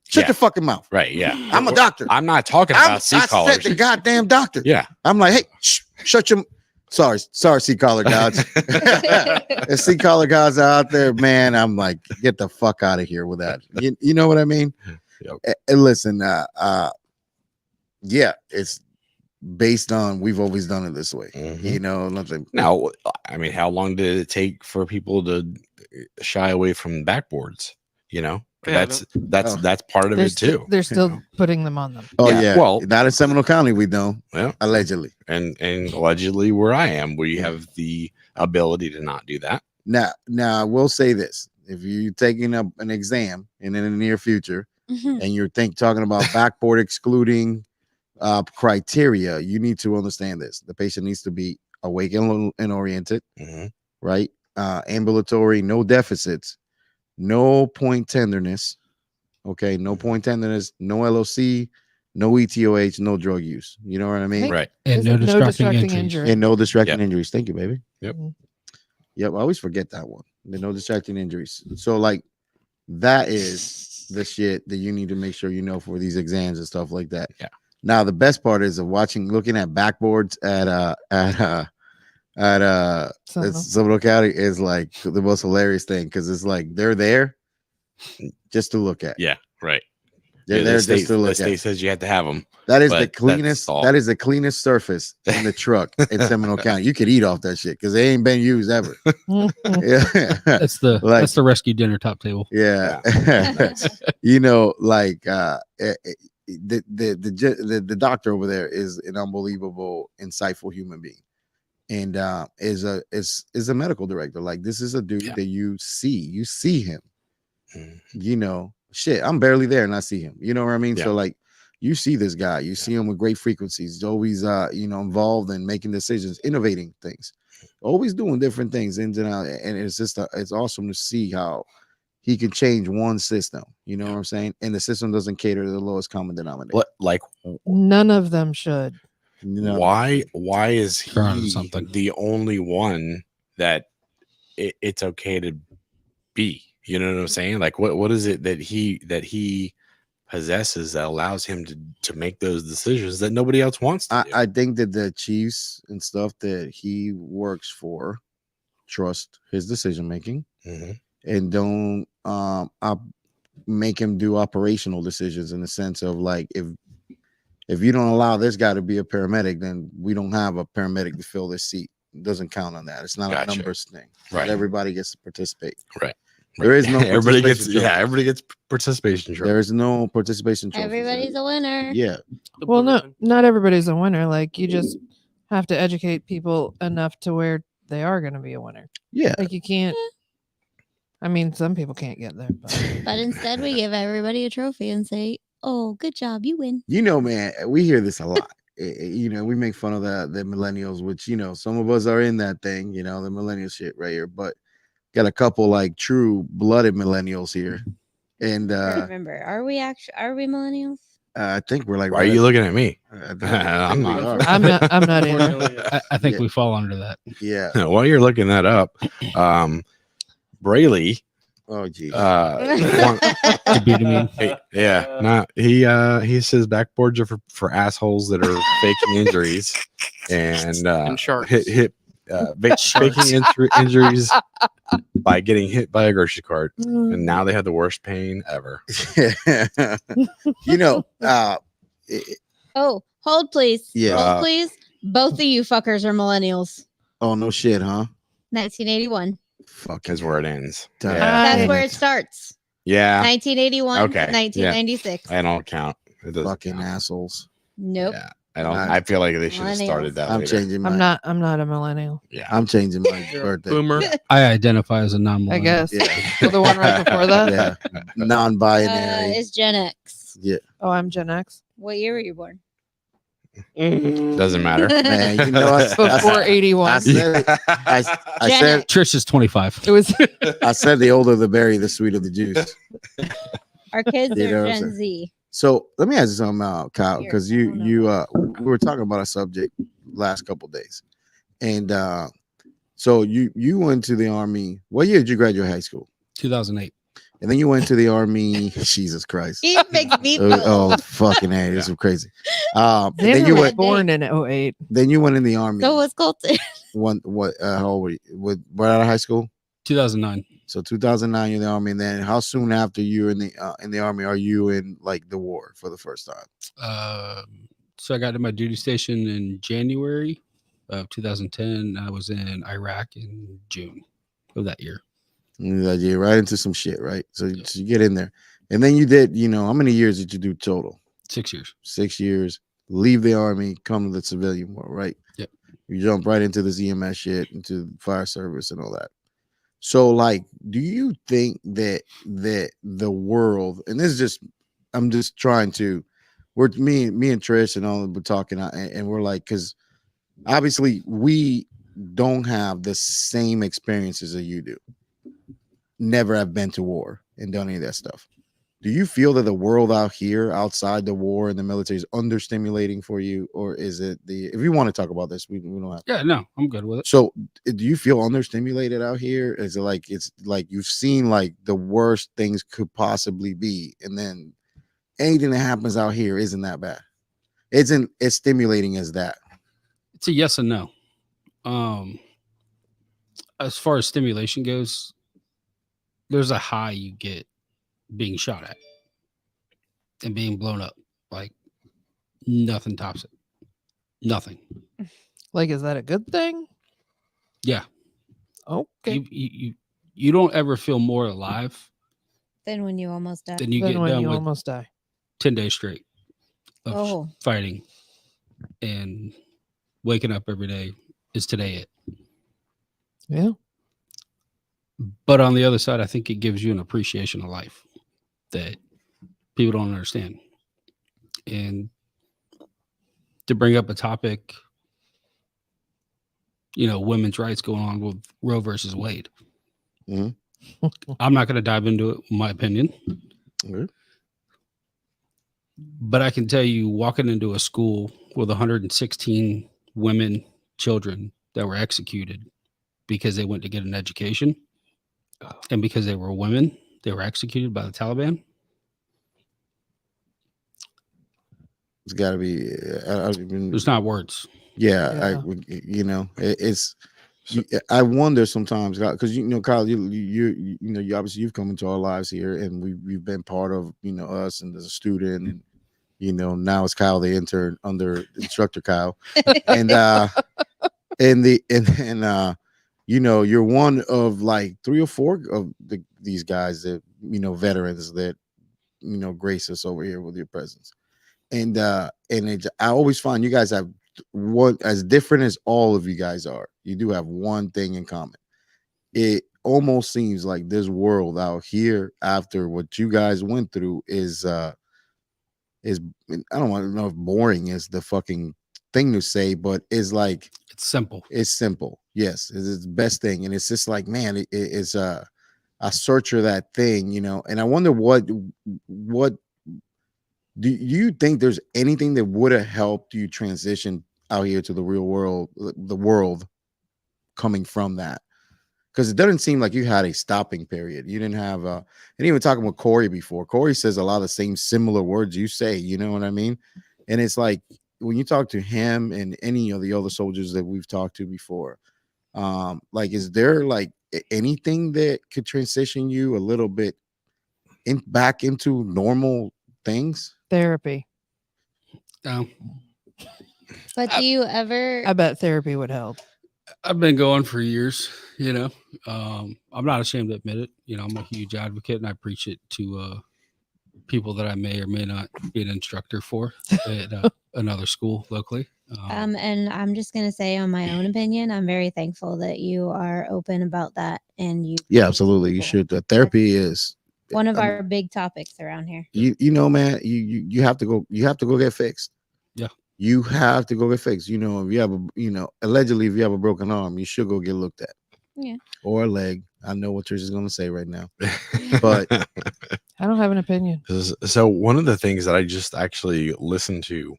shut your fucking mouth. Right. Yeah. I'm a doctor. I'm not talking about seat collars. I said the goddamn doctor. Yeah. I'm like, hey, shut your. Sorry, seat collar gods. The seat collar gods are out there, man. I'm like, get the fuck out of here with that. You know what I mean? Yep. And listen, yeah, it's based on we've always done it this way. Mm-hmm. Nothing. Now, I mean, how long did it take for people to shy away from backboards? That's part of it too. They're still putting them on them. Oh yeah. Well, not in Seminole County, we don't. Yeah. Allegedly. And allegedly where I am, we have the ability to not do that. Now I will say this: if you're taking up an exam and in the near future, and you're talking about backboard excluding criteria, you need to understand this: the patient needs to be awake and oriented, right? Ambulatory, no deficits. No point tenderness. Okay. No point tenderness, no LOC, no ETOH, no drug use. You know what I mean? Right. And no distracting injuries. And no distracting injuries. Thank you, baby. Yep. Yep. I always forget that one. The no distracting injuries. So that is the shit that you need to make sure for these exams and stuff like that. Yeah. Now the best part is looking at backboards at Seminole County is the most hilarious thing because it's they're there just to look at. Yeah, right. They're there just to look at. The state says you have to have them. That is the cleanest. That is the cleanest surface in the truck in Seminole County. You could eat off that shit because they ain't been used ever. Yeah, that's the rescue dinner top table. Yeah, the doctor over there is an unbelievable, insightful human being. And is a medical director. This is a dude that you see him. Shit, I'm barely there and I see him. You know what I mean? Yeah. So you see this guy, you see him with great frequencies. He's always involved in making decisions, innovating things, always doing different things in and out. And it's just it's awesome to see how he can change one system. You know what I'm saying? And the system doesn't cater to the lowest common denominator. None of them should. Why is he the only one that it's okay to be? You know what I'm saying? What is it that he possesses that allows him to make those decisions that nobody else wants to do? I think that the chiefs and stuff that he works for trust his decision making and don't make him do operational decisions in the sense of if you don't allow this guy to be a paramedic, then we don't have a paramedic to fill this seat. It doesn't count on that. It's not a numbers thing. Right. Not everybody gets to participate. Right. There is no everybody gets participation trophy. There is no participation trophy. Everybody's a winner. Yeah. Well, not everybody's a winner. You just have to educate people enough to where they are going to be a winner. Yeah. Like you can't. I mean, some people can't get there, but instead we give everybody a trophy and say, "Oh, good job, you win." You know, man, we hear this a lot. You know, we make fun of the millennials, which, you know, some of us are in that thing, you know, the millennial shit right here, but got a couple like true blooded millennials here. And remember, are we millennials? I think we're like, why are you looking at me? I'm not in. I think we fall under that. Yeah. While you're looking that up, Braley. Oh geez. He says backboards are for assholes that are faking injuries and sharks. faking injuries by getting hit by a grocery cart, and now they have the worst pain ever. You know, oh, hold please. Yeah. Hold please. Both of you fuckers are millennials. Oh no shit, huh? 1981. Fuck is where it ends. That's where it starts. Yeah. 1981. Okay. 1996. I don't count. It doesn't fucking count. assholes. Nope. Yeah. I feel like they should have started that. I'm later. changing. I'm not a millennial. Yeah. I'm changing my birthday. Boomer. I identify as a non-millennial. I guess. Yeah. Well, the one right before that. Yeah. Non-binary. It's Gen X. Yeah. Oh, I'm Gen X. What year were you born? Doesn't matter. Man, you know what? Before 81. I said I said Trish is 25. It was. I said the older the berry, the sweeter the juice. Our kids You know are what I'm Gen saying? Z. So let me ask you something, Kyle, Here, because I don't we were talking about a subject last couple of days, and so you went to the Army. What year did you graduate high school? 2008. And then you went to the Army. Jesus Christ! He makes me feel Oh, old. fucking A, this is crazy. Xander Then you was went. born in 08. Then you went in the Army. So was Colton. What? How old were you? Right out of high school. 2009. So 2009, you're in the Army, and then how soon after you're in the Army are you in like the war for the first time? So I got to my duty station in January of 2010. I was in Iraq in June of that year. And you're right into some shit, right? So you get in there, and then you did. You know, how many years did you do total? 6 years. 6 years. Leave the Army, come to the civilian world, right? Yep. You jump right into this EMS shit, into fire service and all that. So, like, do you think that the world, and this is just, I'm just trying to, me and Trish and all, we're talking, and we're like, because obviously we don't have the same experiences that you do. Never have been to war and done any of that stuff. Do you feel that the world out here, outside the war and the military, is understimulating for you, or is it if you want to talk about this, we don't have. Yeah, no, I'm good with it. So, do you feel understimulated out here? Is it like it's like you've seen like the worst things could possibly be, and then anything that happens out here isn't that bad? Isn't as stimulating as that? It's a yes and no. As far as stimulation goes, there's a high you get being shot at and being blown up. Like nothing tops it. Nothing. Like, is that a good thing? Yeah. Okay. You don't ever feel more alive Then when you almost die. than you Then get when done you with almost die. 10 days straight of fighting, and waking up every day. Is today it? Yeah. But on the other side, I think it gives you an appreciation of life that people don't understand. And to bring up a topic, women's rights going on with Roe versus Wade. Mm-hmm. I'm not going to dive into it, in my opinion. Mm-hmm. But I can tell you, walking into a school with 116 women, children that were executed because they went to get an education, and because they were women, they were executed by the Taliban. It's got to be. There's not words. Yeah. It's. I wonder sometimes because Kyle, you obviously you've come into our lives here, and we've been part of us, and as a student, and now it's Kyle the intern under instructor Kyle, and you're one of like 3 or 4 of these guys that veterans that grace us over here with your presence, and I always find you guys have what, as different as all of you guys are, you do have one thing in common. It almost seems like this world out here, after what you guys went through, is I don't want to know if boring is the fucking thing to say, but it's like It's simple. It's simple. Yes, it's the best thing, and it's just like, man, it's a search of that thing, you know. And I wonder what do you think there's anything that would have helped you transition out here to the real world, the world coming from that? Because it doesn't seem like you had a stopping period. You didn't have and even talking with Corey before, Corey says a lot of the same similar words you say, you know what I mean? And it's like when you talk to him and any of the other soldiers that we've talked to before, like, is there like anything that could transition you a little bit back into normal things? Therapy. But do you ever? I bet therapy would help. I've been going for years, you know. I'm not ashamed to admit it. You know, I'm a huge advocate, and I preach it to people that I may or may not be an instructor for at another school locally. And I'm just gonna say, on my own opinion, I'm very thankful that you are open about that, and you. Yeah, absolutely. You should. Therapy is one of our big topics around here. You know, man, you have to go. You have to go get fixed. Yeah. You have to go get fixed. You know, if you have allegedly, if you have a broken arm, you should go get looked at. Yeah. Or a leg. I know what Trish is going to say right now, but I don't have an opinion. So one of the things that I just actually listened to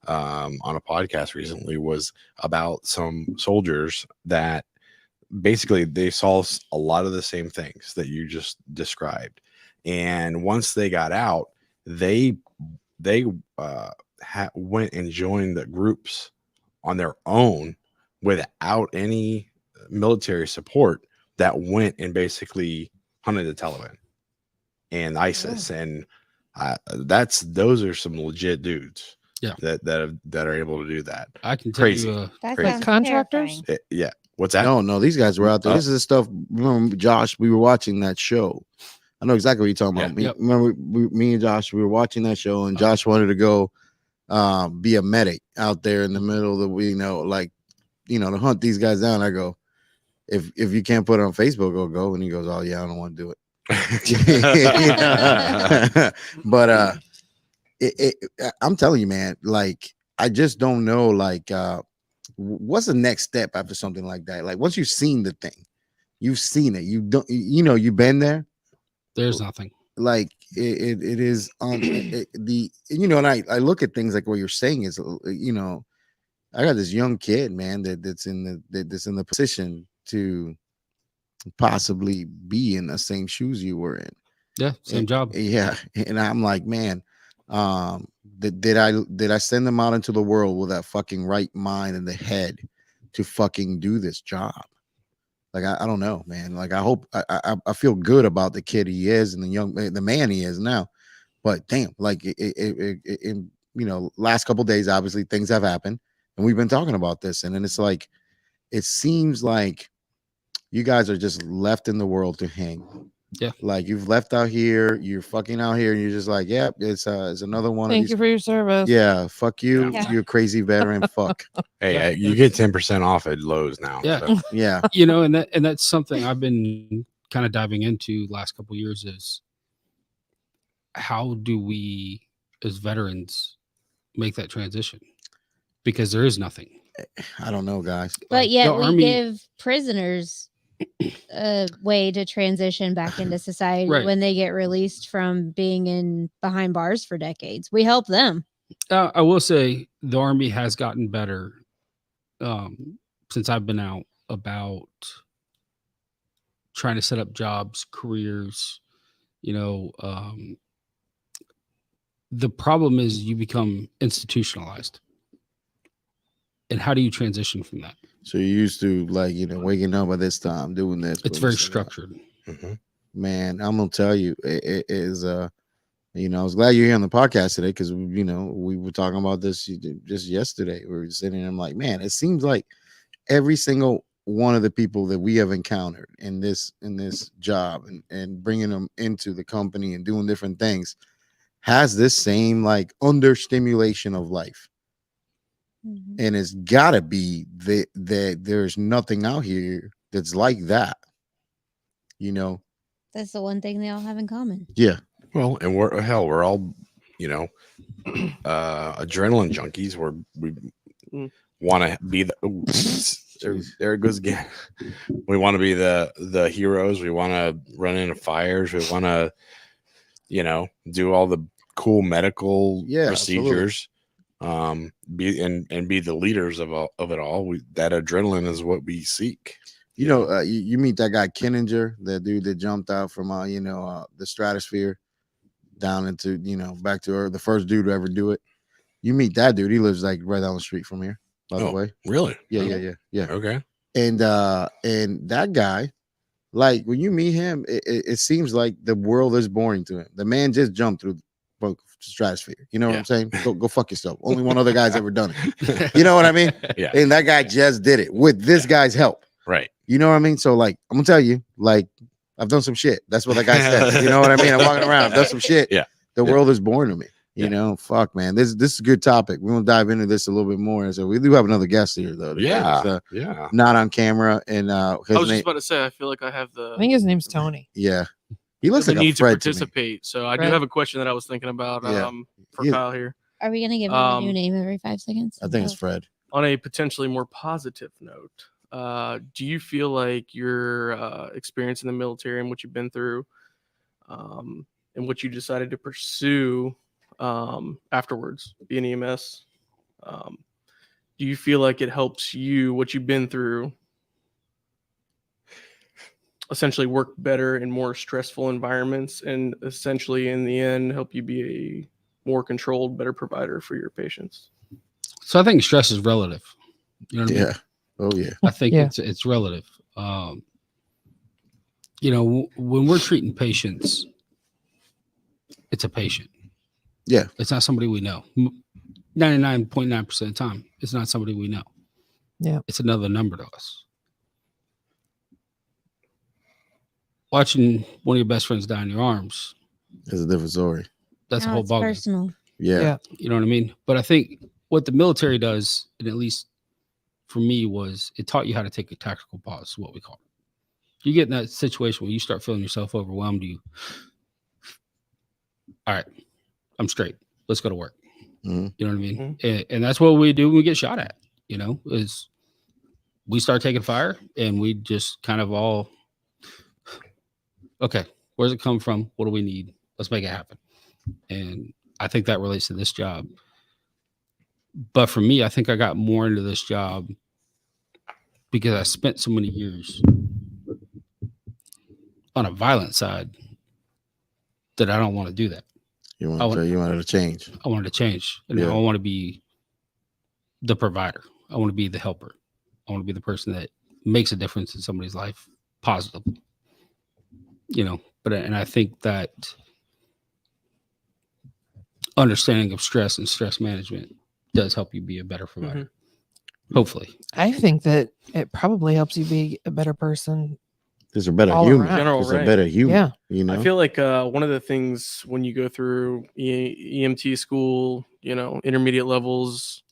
on a podcast recently was about some soldiers that basically they saw a lot of the same things that you just described, and once they got out, they went and joined the groups on their own without any military support, that went and basically hunted the Taliban and ISIS. And those are some legit dudes. Yeah, that are able to do that. I can tell you, that's crazy. Contractors. Yeah. What's that? No, these guys were out there. This is the stuff. Remember, Josh, we were watching that show. I know exactly what you're talking about. Yep. Remember, me and Josh, we were watching that show, and Josh wanted to go be a medic out there in the middle of to hunt these guys down. I go, if you can't put it on Facebook, go. And he goes, oh yeah, I don't want to do it. But I'm telling you, man, like, I just don't know, like, what's the next step after something like that? Like, once you've seen the thing, you've seen it, you've been there. There's nothing. Like, it is on and I look at things like what you're saying is, I got this young kid, man, that's in the position to possibly be in the same shoes you were in. Yeah, same job. Yeah, and I'm like, man, did I send them out into the world with that fucking right mind and the head to fucking do this job? Like, I don't know, man. Like, I hope I feel good about the kid he is and the man he is now. But damn, like, in last couple of days, obviously things have happened, and we've been talking about this, and then it's like, it seems like you guys are just left in the world to hang. Yeah, like, you've left out here, you're fucking out here, and you're just like, yeah, it's another one. Thank you for your service. Yeah, fuck you. Yeah. You're a crazy veteran. Fuck. Hey, you get 10% off at Lowe's now. Yeah, so. Yeah. And that's something I've been kind of diving into last couple of years, is how do we as veterans make that transition? Because there is nothing. I don't know, guys. But yet The we Army- give prisoners a way to transition back into society Right. when they get released from being behind bars for decades. We help them. I will say the Army has gotten better since I've been out about trying to set up jobs, careers. The problem is you become institutionalized. And how do you transition from that? So you're used to, like, waking up at this time, doing this. It's very structured. Mm-hmm. Man, I'm gonna tell you, it is. I was glad you're here on the podcast today, because we were talking about this just yesterday. We were sitting and I'm like, man, it seems like every single one of the people that we have encountered in this job and bringing them into the company and doing different things has this same, like, under stimulation of life. And it's gotta be that there's nothing out here that's like that. You know, That's the one thing they all have in common. yeah. Well, and we're all, you know, adrenaline junkies. We want to be there it goes again. We want to be the heroes. We want to run into fires. We want to, you know, do all the cool medical procedures. Be the leaders of it all. That adrenaline is what we seek. You know, you meet that guy Kenninger, that dude that jumped out from the stratosphere down into, you know, back to Earth, the first dude to ever do it. You meet that dude. He lives like right down the street from here, by the way. Really? Yeah. Okay. And that guy, like when you meet him, it seems like the world is boring to him. The man just jumped through the stratosphere. You know what I'm saying? Go fuck yourself. Only one other guy's ever done it. You know what I mean? Yeah. And that guy just did it with this guy's help. Right. You know what I mean? So like, I'm gonna tell you, like, I've done some shit. That's what that guy said. You know what I mean? I'm walking around, I've done some shit. Yeah. The world is boring to me. You know, fuck, man. This is a good topic. We're gonna dive into this a little bit more. So we do have another guest here, though. Yeah. Not on camera. And I was just about to say, I feel like I have I think his name's Tony. Yeah. He looks like a need to Fred participate. So I do Fred? have a question that I was thinking about for Kyle here. Are we gonna give him a new name every 5 seconds? I think it's Fred. On a potentially more positive note, do you feel like your experience in the military and what you've been through, and what you decided to pursue afterwards, being EMS, do you feel like it helps you, what you've been through, essentially work better in more stressful environments, and essentially in the end help you be a more controlled, better provider for your patients? So I think stress is relative. You know what I mean? Yeah. Oh yeah. I think it's relative. You know, when we're treating patients, it's a patient. Yeah. It's not somebody we know. 99.9% of the time, it's not somebody we know. Yeah. It's another number to us. Watching one of your best friends die in your arms, It's a different story. that's a whole ballgame. Personal. Yeah. You know what I mean? But I think what the military does, and at least for me, was it taught you how to take a tactical pause, is what we call it. You get in that situation where you start feeling yourself overwhelmed. All right, I'm straight. Let's go to work. Mm-hmm. You know what I mean? And that's what we do when we get shot at, you know, is we start taking fire and we just kind of all, okay, where's it come from? What do we need? Let's make it happen. And I think that relates to this job. But for me, I think I got more into this job because I spent so many years on a violent side that I don't want to do that. You wanted to change. I wanted to change. And I want to be the provider. I want to be the helper. I want to be the person that makes a difference in somebody's life positively. You know, and I think that understanding of stress and stress management does help you be a better provider. Hopefully. I think that it probably helps you be a better person. There's a better all human. around. General, There's right. a better human. Yeah. You know? I feel like one of the things when you go through EMT school, you know, intermediate levels,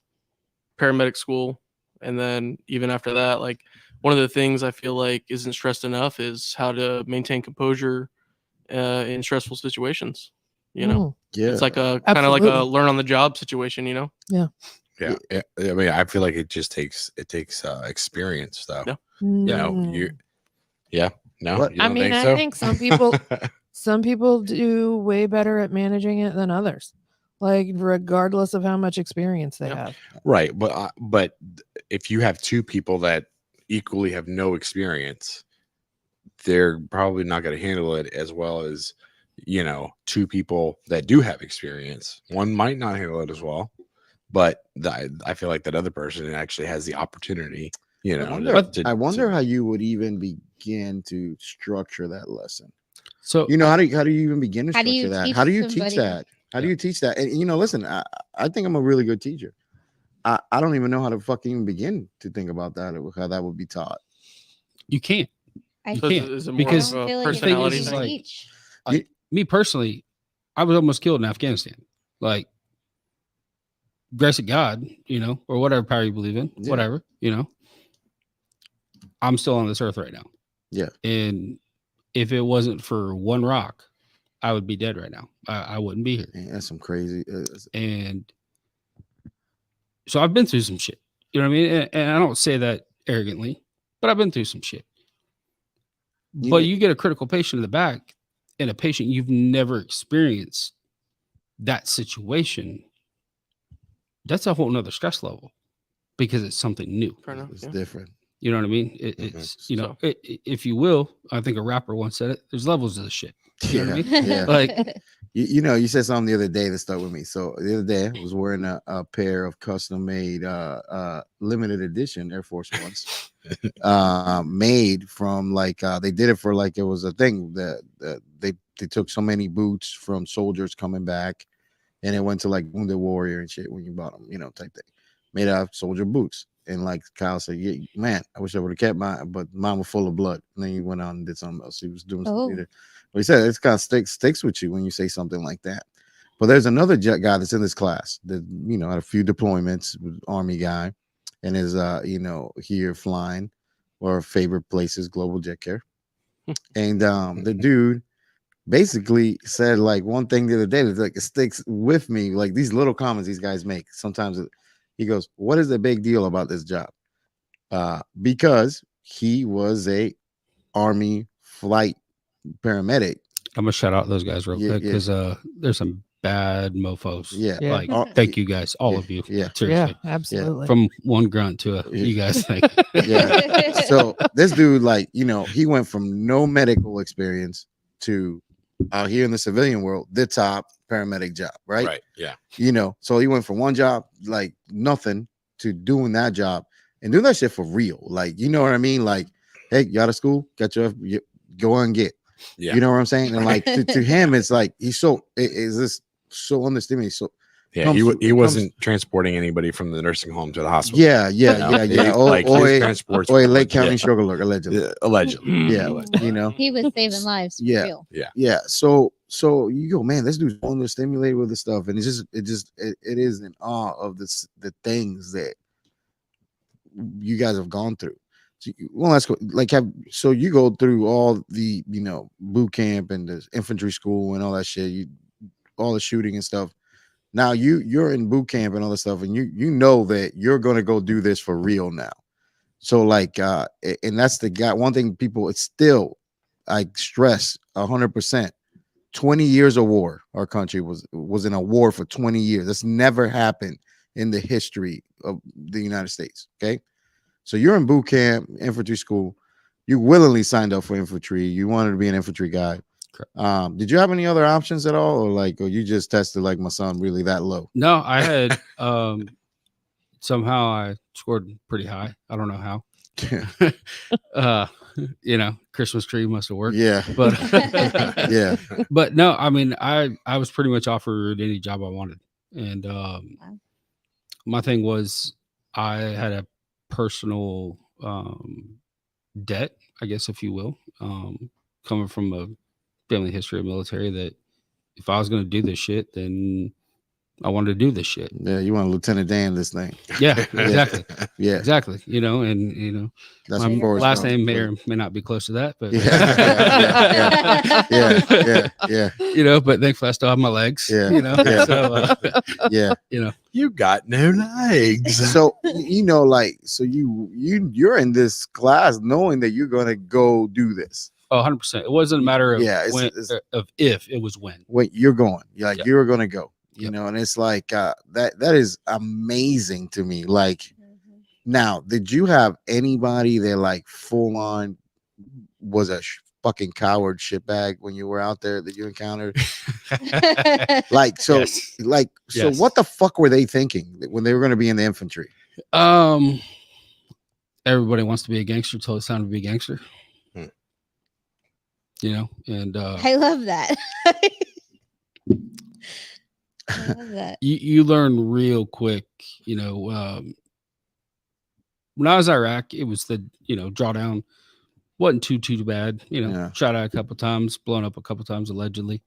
paramedic school, and then even after that, like one of the things I feel like isn't stressed enough is how to maintain composure in stressful situations. You know, it's like a kind of like a learn on the job situation. You know. Yeah. Yeah. I mean, I feel like it takes experience, though. Yeah. You know, No, What? you don't I mean, think so? I think some people do way better at managing it than others, like regardless of how much experience they have. Right, but if you have two people that equally have no experience, they're probably not going to handle it as well as, you know, two people that do have experience. One might not handle it as well, but I feel like that other person actually has the opportunity. You know, I wonder how you would even begin to structure that lesson. So, you know, how do you even begin to How do structure you that? teach How do you teach somebody? that? How do you teach that? And you know, listen, I think I'm a really good teacher. I don't even know how to fucking even begin to think about that or how that would be taught. you can't. I You So can't. is it more Because of a feel like it's personality easy easy to thing? to teach. Me personally, I was almost killed in Afghanistan. Like, grace of God, or whatever power you believe in, whatever, I'm still on this earth right now. Yeah. And if it wasn't for one rock, I would be dead right now. I wouldn't be here. Man, that's some crazy. And so I've been through some shit. You know what I mean? And I don't say that arrogantly, but I've been through some shit. But you get a critical patient in the back and a patient you've never experienced that situation. That's a whole nother stress level because it's something new. It's different. You know what I mean? It's if you will, I think a rapper once said it. There's levels of the shit. You know what I mean? Yeah. Like you said something the other day that stuck with me. So the other day I was wearing a pair of custom made limited edition Air Force Ones. Made from they did it for it was a thing that they took so many boots from soldiers coming back, and it went to Wounded Warrior and shit when you bought them, type thing, made out of soldier boots. And Kyle said, yeah, man, I wish I would have kept mine, but mine was full of blood. And then he went on and did something else. He was doing something. But he said it's kind of sticks with you when you say something like that. But there's another guy that's in this class that had a few deployments, Army guy, and is here flying or favorite places, Global Jet Care. And the dude basically said one thing the other day that it sticks with me, these little comments these guys make. Sometimes he goes, what is the big deal about this job? Because he was a Army flight paramedic. I'm gonna shout out those guys real quick because there's some bad mofos. Yeah. Thank you guys, all of you. Yeah. Seriously. Yeah, absolutely. From one grunt to you guys think. Yeah. So this dude, he went from no medical experience to out here in the civilian world, the top paramedic job, right? Right. Yeah. So he went from one job, nothing, to doing that job and doing that shit for real. You know what I mean? Hey, you out of school? Got your go on and get. Yeah. You know what I'm saying? And to him, it's he's so underestimated. So yeah, he wasn't transporting anybody from the nursing home to the hospital. Yeah. Transports Lake County Sugar Alert, allegedly. Yeah. He was saving lives. For real. Yeah. So you go, man, this dude's understimulated with this stuff, and it is in awe of the things that you guys have gone through. Let's go. So you go through all the boot camp and the infantry school and all that shit. All the shooting and stuff. Now you're in boot camp and all this stuff, and you know that you're gonna go do this for real now. So and that's the guy. One thing it's still, I stress 100%. 20 years of war. Our country was in a war for 20 years. That's never happened in the history of the United States. Okay. So you're in boot camp, infantry school. You willingly signed up for infantry. You wanted to be an infantry guy. Did you have any other options at all, or you just tested my son really that low? No, I had somehow I scored pretty high. I don't know how. Christmas tree must have worked. Yeah, but yeah, but no, I mean, I was pretty much offered any job I wanted, and my thing was I had a personal debt, I guess, if you will, coming from a family history of military, that if I was going to do this shit, then I wanted to do this shit. Yeah, you want Lieutenant Dan this thing. Yeah, exactly. Yeah, exactly. That's my last name may or may not be close to that, but yeah. But thankfully I still have my legs. Yeah, so, you got no legs. So you're in this class knowing that you're gonna go do this. 100%. It wasn't a matter of if, it was when. When you're going, you're gonna go. And it's that is amazing to me. Now, did you have anybody that full on was a fucking coward shitbag when you were out there that you encountered? So what the fuck were they thinking when they were going to be in the infantry? Everybody wants to be a gangster till it's time to be a gangster. And I love that. I love that. You learn real quick, when I was in Iraq, it was the, drawdown wasn't too bad, shot out a couple times, blown up a couple times, allegedly,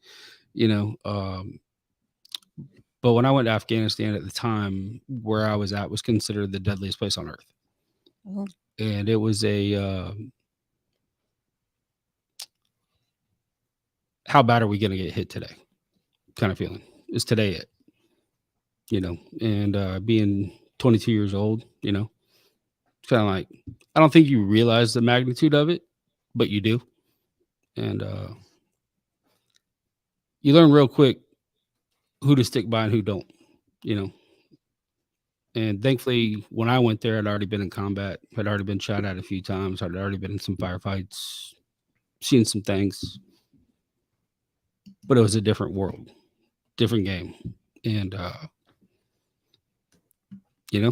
but But when I went to Afghanistan at the time, where I was at was considered the deadliest place on earth. Oh. And it was a how bad are we going to get hit today kind of feeling. Is today it? And being 22 years old, it's kind of like, I don't think you realize the magnitude of it, but you do. And you learn real quick who to stick by and who don't, And thankfully, when I went there, I'd already been in combat, had already been shot at a few times, I'd already been in some firefights, seen some things. But it was a different world, different game. And, you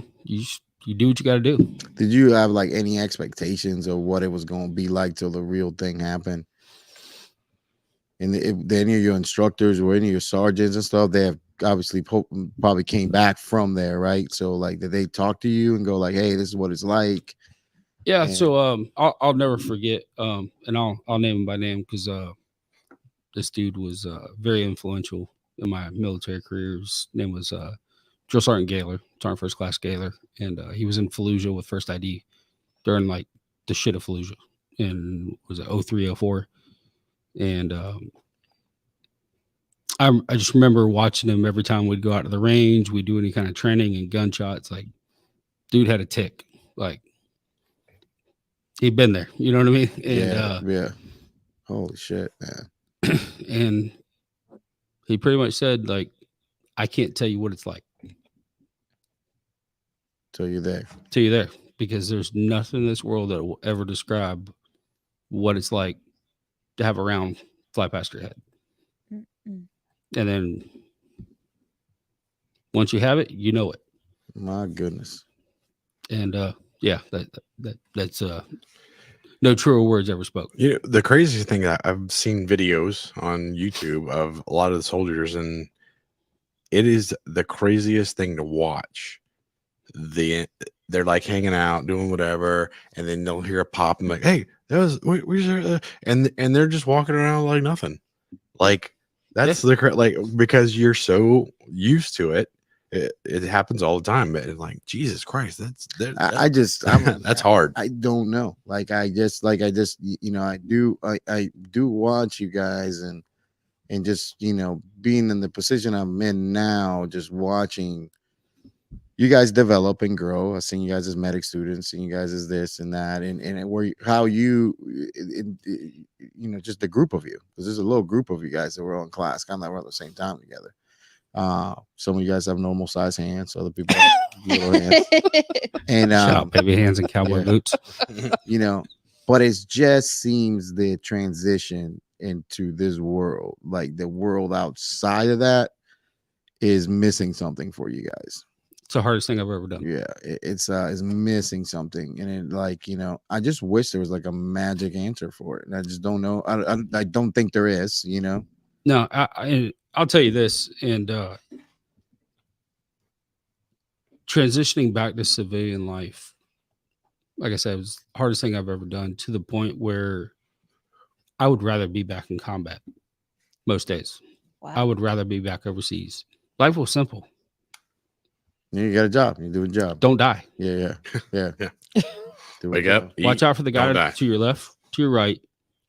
do what you got to do. Did you have like any expectations of what it was going to be like till the real thing happened? And any of your instructors or any of your sergeants and stuff, they have obviously probably came back from there, right? So like, did they talk to you and go like, "Hey, this is what it's like"? Yeah. And so I'll never forget, and I'll name him by name because this dude was very influential in my military career. His name was Drill Sergeant Gaylor, Sergeant First Class Gaylor, and he was in Fallujah with First ID during like the shit of Fallujah, and was it 03, 04? And I just remember watching him every time we'd go out to the range, we'd do any kind of training and gunshots. Like, dude had a tick. Like, he'd been there. You know what I mean? And, yeah. Holy shit, man. And he pretty much said, like, I can't tell you what it's like till you're there. Till you're there, because there's nothing in this world that will ever describe what it's like to have a round fly past your head. Mm-mm. And then once you have it, you know it. My goodness. And yeah, that's no truer words ever spoken. The craziest thing, I've seen videos on YouTube of a lot of the soldiers, and it is the craziest thing to watch. They're like hanging out, doing whatever, and then they'll hear a pop and like, "Hey, that was and they're just walking around like nothing." Like, that's like, because you're so used to it. It happens all the time, and like, Jesus Christ, that's hard. I don't know. Like, I just I do watch you guys and just, being in the position I'm in now, just watching you guys develop and grow. I've seen you guys as medic students, seen you guys as this and that, and where how you, just the group of you, because there's a little group of you guys that were all in class, kind of like we're at the same time together. Some of you guys have normal size hands, other people have little hands, and shout out baby hands and cowboy boots. But it just seems the transition into this world, like the world outside of that, is missing something for you guys. It's the hardest thing I've ever done. Yeah, it's missing something, and I just wish there was like a magic answer for it, and I just don't know. I don't think there is. No, I'll tell you this, and transitioning back to civilian life, like I said, it was the hardest thing I've ever done, to the point where I would rather be back in combat most days. Wow. I would rather be back overseas. Life was simple. You got a job. You do a job. Don't die. Yeah. Wake up. Watch out for the guy to your left, to your right,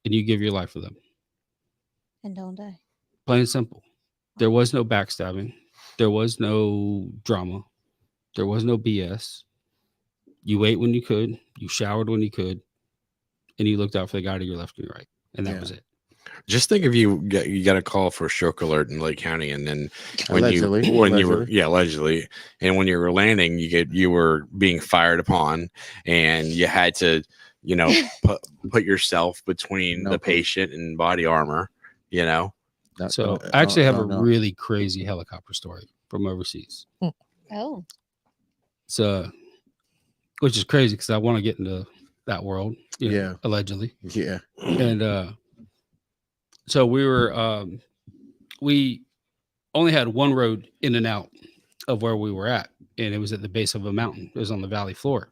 and you give your life for them. And don't die. Plain and simple. There was no backstabbing. There was no drama. There was no BS. You ate when you could. You showered when you could. And you looked out for the guy to your left and your right. And that was it. Just think if you got a call for a stroke alert in Lake County, and then allegedly. And when you were landing, you were being fired upon, and you had to, put yourself between the patient and body armor, So I actually have a really crazy helicopter story from overseas. Oh. So, which is crazy because I want to get into that world. Allegedly. Yeah. And so we were, we only had one road in and out of where we were at, and it was at the base of a mountain. It was on the valley floor.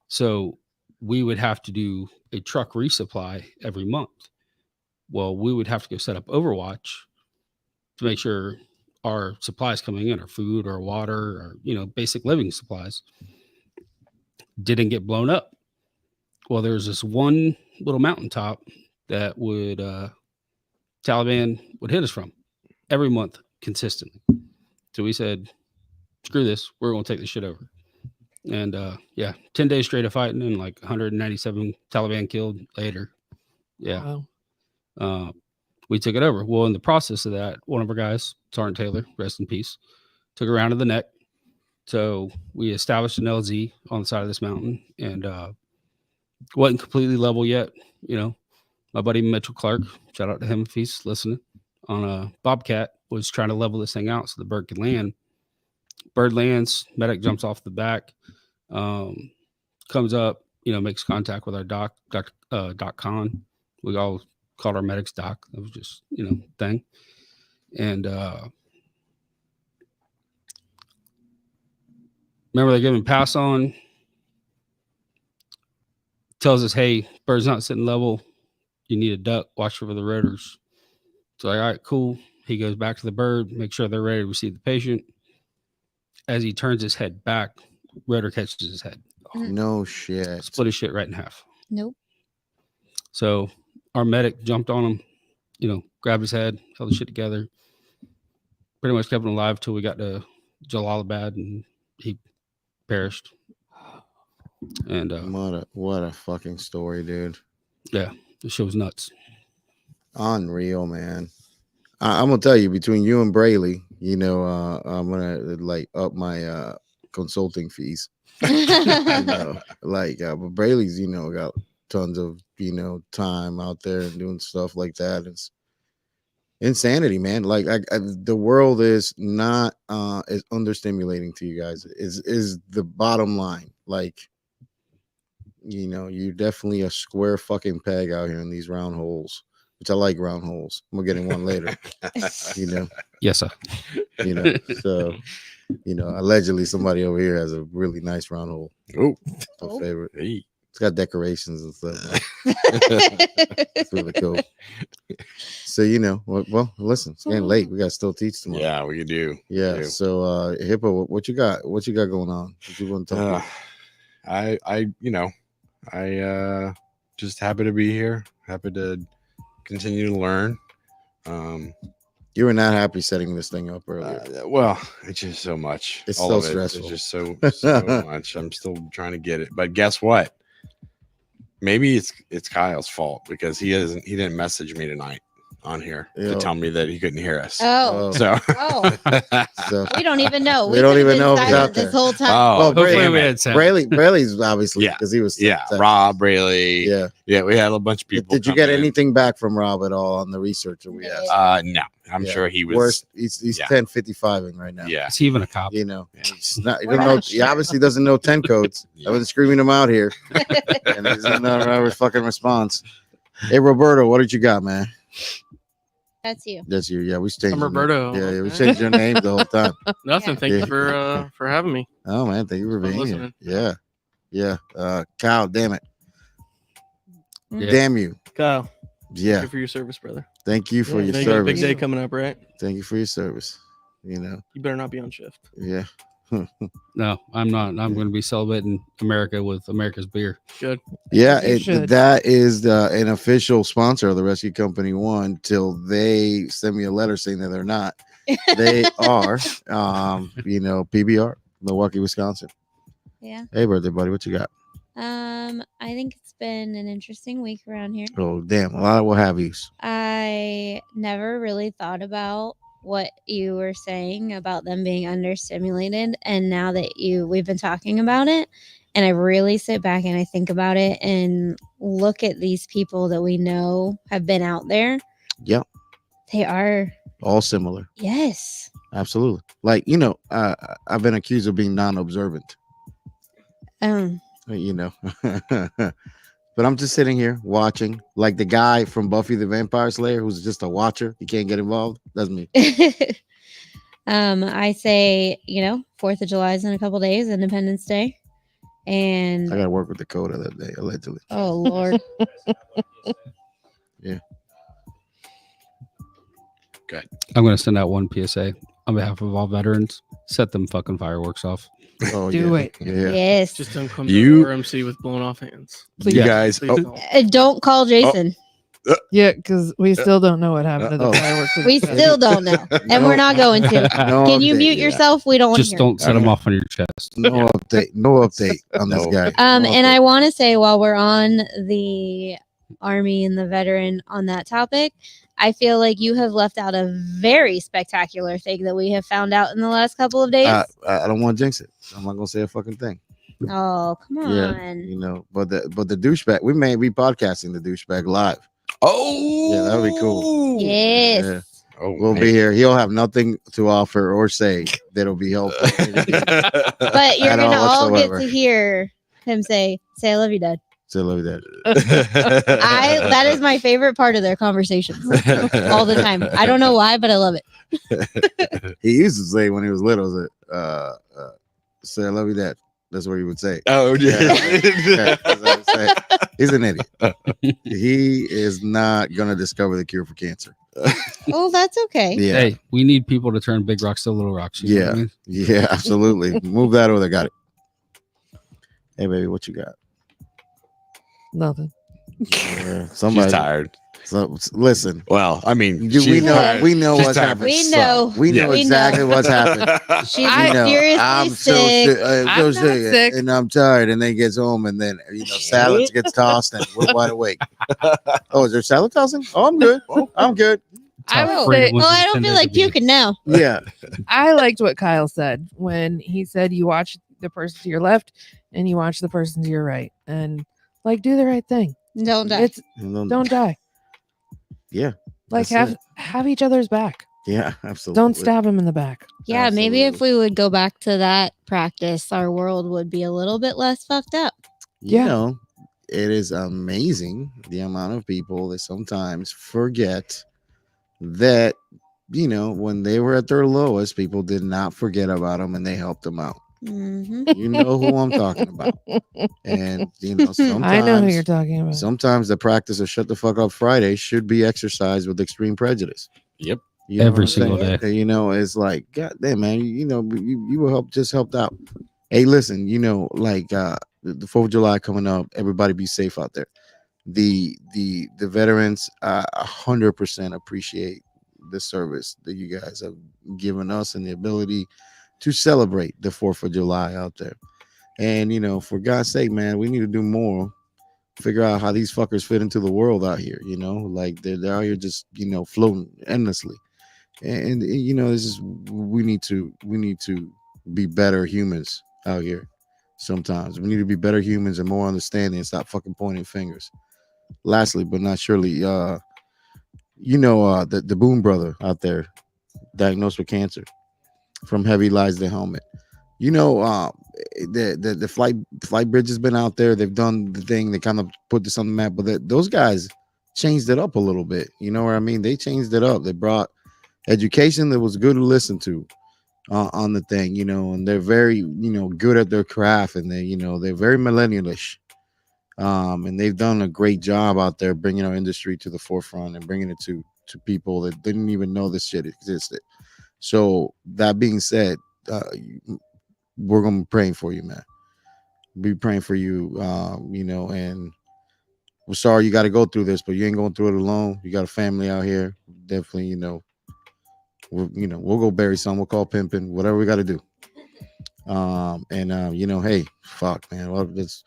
So we would have to do a truck resupply every month. Well, we would have to go set up Overwatch to make sure our supplies coming in, our food, our water, or basic living supplies, didn't get blown up. Well, there's this one little mountaintop that Taliban would hit us from every month consistently. So we said, screw this, we're going to take this shit over. And 10 days straight of fighting and like 197 Taliban killed later. Yeah. Wow. We took it over. Well, in the process of that, one of our guys, Sergeant Taylor, rest in peace, took a round of the neck. So we established an LZ on the side of this mountain, and wasn't completely level yet. My buddy Mitchell Clark, shout out to him if he's listening, on a Bobcat was trying to level this thing out so the bird could land. Bird lands, medic jumps off the back, comes up, makes contact with our Doc Khan. We all called our medics Doc. That was just, thing. And remember they gave him pass on, tells us, hey, bird's not sitting level. You need a duck, watch for the rotors. So like, all right, cool. He goes back to the bird, make sure they're ready to receive the patient. As he turns his head back, rotor catches his head. No shit. Split his shit right in half. Nope. So our medic jumped on him, grabbed his head, held the shit together. Pretty much kept him alive till we got to Jalalabad, and he perished. And what a fucking story, dude. Yeah, the show was nuts. Unreal, man. I'm gonna tell you, between you and Brayley, I'm gonna like up my consulting fees. But Brayley's, got tons of time out there and doing stuff like that. It's insanity, man. Like the world is not is understimulating to you guys. Is the bottom line. Like, you're definitely a square fucking peg out here in these round holes. Which I like round holes. I'm getting one later. Yes, sir. So allegedly somebody over here has a really nice round hole. Oh, favorite. Hey. It's got decorations and stuff. It's really cool. So well, listen, it's getting late. We got to still teach tomorrow. Yeah, we do. Yeah. We do. So Hippo, what you got? What you got going on? What you want to talk about? I just happy to be here. Happy to continue to learn. You were not happy setting this thing up earlier. Well, it's just so much. It's all so of stressful. It's just so much. I'm still trying to get it. But guess what? Maybe it's Kyle's fault because he didn't message me tonight on here to tell me that he couldn't hear us. Oh. So So we don't even know. We don't even know if he's silent out there. this whole time. Oh, Hopefully we had sound. Brayley's obviously because he was Rob, Braley. Yeah. We had a bunch of people. Did you get anything back from Rob at all on the research that we asked? No. I'm sure he was worst. He's 1055ing right now. Yeah. Is he even a cop? He's not. He obviously doesn't know 10 codes. I've been screaming him out here, and he's not a fucking response. Hey, Roberto, what did you got, man? That's you. That's you. Yeah, we changed. I'm Roberto. Yeah, we changed your name the whole time. Nothing. Thank you for having me. Oh man, thank you for being here. Listening. Yeah. Kyle, damn it. Yeah. Damn you. Kyle. Yeah. Thank you for your service, brother. Thank you for You your know you got a service. big day coming up, right? Thank you for your service. You better not be on shift. Yeah. No, I'm not. I'm going to be celebrating America with America's beer. Good. Yeah, You should. that is an official sponsor of the Rescue Company One till they send me a letter saying that they're not. They are, PBR, Milwaukee, Wisconsin. Yeah. Hey, birthday buddy, what you got? I think it's been an interesting week around here. Oh, damn, a lot of what have yous. I never really thought about what you were saying about them being understimulated, and now that we've been talking about it, and I really sit back and I think about it and look at these people that we know have been out there. Yep. They are all similar. Yes. Absolutely. Like, I've been accused of being non-observant. But I'm just sitting here watching, like the guy from Buffy the Vampire Slayer who's just a watcher. He can't get involved. That's me. I say, 4th of July is in a couple days, Independence Day. And I gotta work with Dakota that day, allegedly. Oh Lord. Yeah. Good. I'm going to send out one PSA. on behalf of all veterans, set them fucking fireworks off. Oh, Do it. Yeah. Yes. Just don't come You- to RMC with blown off hands. You guys. Please Oh, don't. And don't call Jason. Yeah, because we still don't know what happened to the Oh. fireworks. We still don't know, and we're not going to. No Can you update. mute yourself? We don't want to Just hear. don't set them off on your chest. No update. No update on this No. guy. And No I update. want to say, while we're on the Army and the veteran on that topic, I feel like you have left out a very spectacular thing that we have found out in the last couple of days. I don't want to jinx it. I'm not gonna say a fucking thing. Oh, come on. Yeah, you know, but the douchebag. We may be podcasting the douchebag live. Oh, Yeah, that would be cool. Yes. Yeah. Oh, We'll be here. He'll have nothing to offer or say that'll be helpful. But you're At going to all all get whatsoever. to hear him say, I love you, Dad. So love that. That is my favorite part of their conversations all the time. I don't know why, but I love it. He used to say when he was little, say I love you, Dad. That's what he would say. Oh, yeah. Yeah, that's what I would say. He's an idiot. He is not gonna discover the cure for cancer. Oh, that's okay. Yeah, Hey, we need people to turn big rocks to little rocks. You know what I mean? yeah, absolutely. Move that over there. Got it. Hey, baby, what you got? Nothing. Yeah, She's somebody. tired. So, listen, Well, I mean, we she's know tired. we know She's what's tired. happened. We know. We know We exactly know. what's happened. She's You know, seriously I'm sick. I'm I'm so not sick, sick. and I'm tired. And then gets home, and then salad gets tossed, and we're wide awake. Oh, is there salad tossing? Oh, I'm good. I'm good. I Tough would freedom say, was Oh, I don't intended feel to like be. puking now. Yeah, I liked what Kyle said when he said you watch the person to your left and you watch the person to your right, and like do the right thing. Don't die. It's don't die. Yeah, Like that's have each other's back. yeah, absolutely. Don't stab him in the back. Yeah, maybe if Absolutely. we would go back to that practice, our world would be a little bit less fucked up. You Yeah. know, it is amazing the amount of people that sometimes forget that, when they were at their lowest, people did not forget about them and they helped them out. Hmm. You know who I'm talking about. And, sometimes, I know who you're talking about. sometimes the practice of Shut the Fuck Up Friday should be exercised with extreme prejudice. Yep. You know Every what I'm single saying? day. It's like, God damn, man, you will helped out. Hey, listen, like the 4th of July coming up, everybody be safe out there. The veterans 100% appreciate the service that you guys have given us and the ability to celebrate the 4th of July out there. And for God's sake, man, we need to do more. Figure out how these fuckers fit into the world out here. Like they're out here just floating endlessly. And this is we need to be better humans out here. Sometimes we need to be better humans and more understanding and stop fucking pointing fingers. Lastly, but not surely, the Boone brother out there diagnosed with cancer. From Heavy Lies the Helmet. The flight bridge has been out there. They've done the thing. They kind of put this on the map, but those guys changed it up a little bit. You know what I mean? They changed it up. They brought education that was good to listen to on the thing, and they're very, good at their craft, and they're very millennialish. And they've done a great job out there bringing our industry to the forefront and bringing it to people that didn't even know this shit existed. So that being said, we're gonna be praying for you, man. Be praying for you, and we're sorry you got to go through this, but you ain't going through it alone. You got a family out here. Definitely, we'll go bury some. We'll call pimping, whatever we got to do. Hey, fuck, man. Well, it's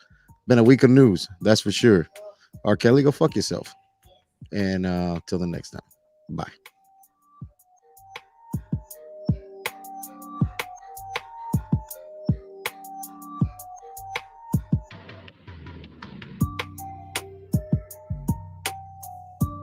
been a week of news, that's for sure. R. Kelly, go fuck yourself. And till the next time, bye.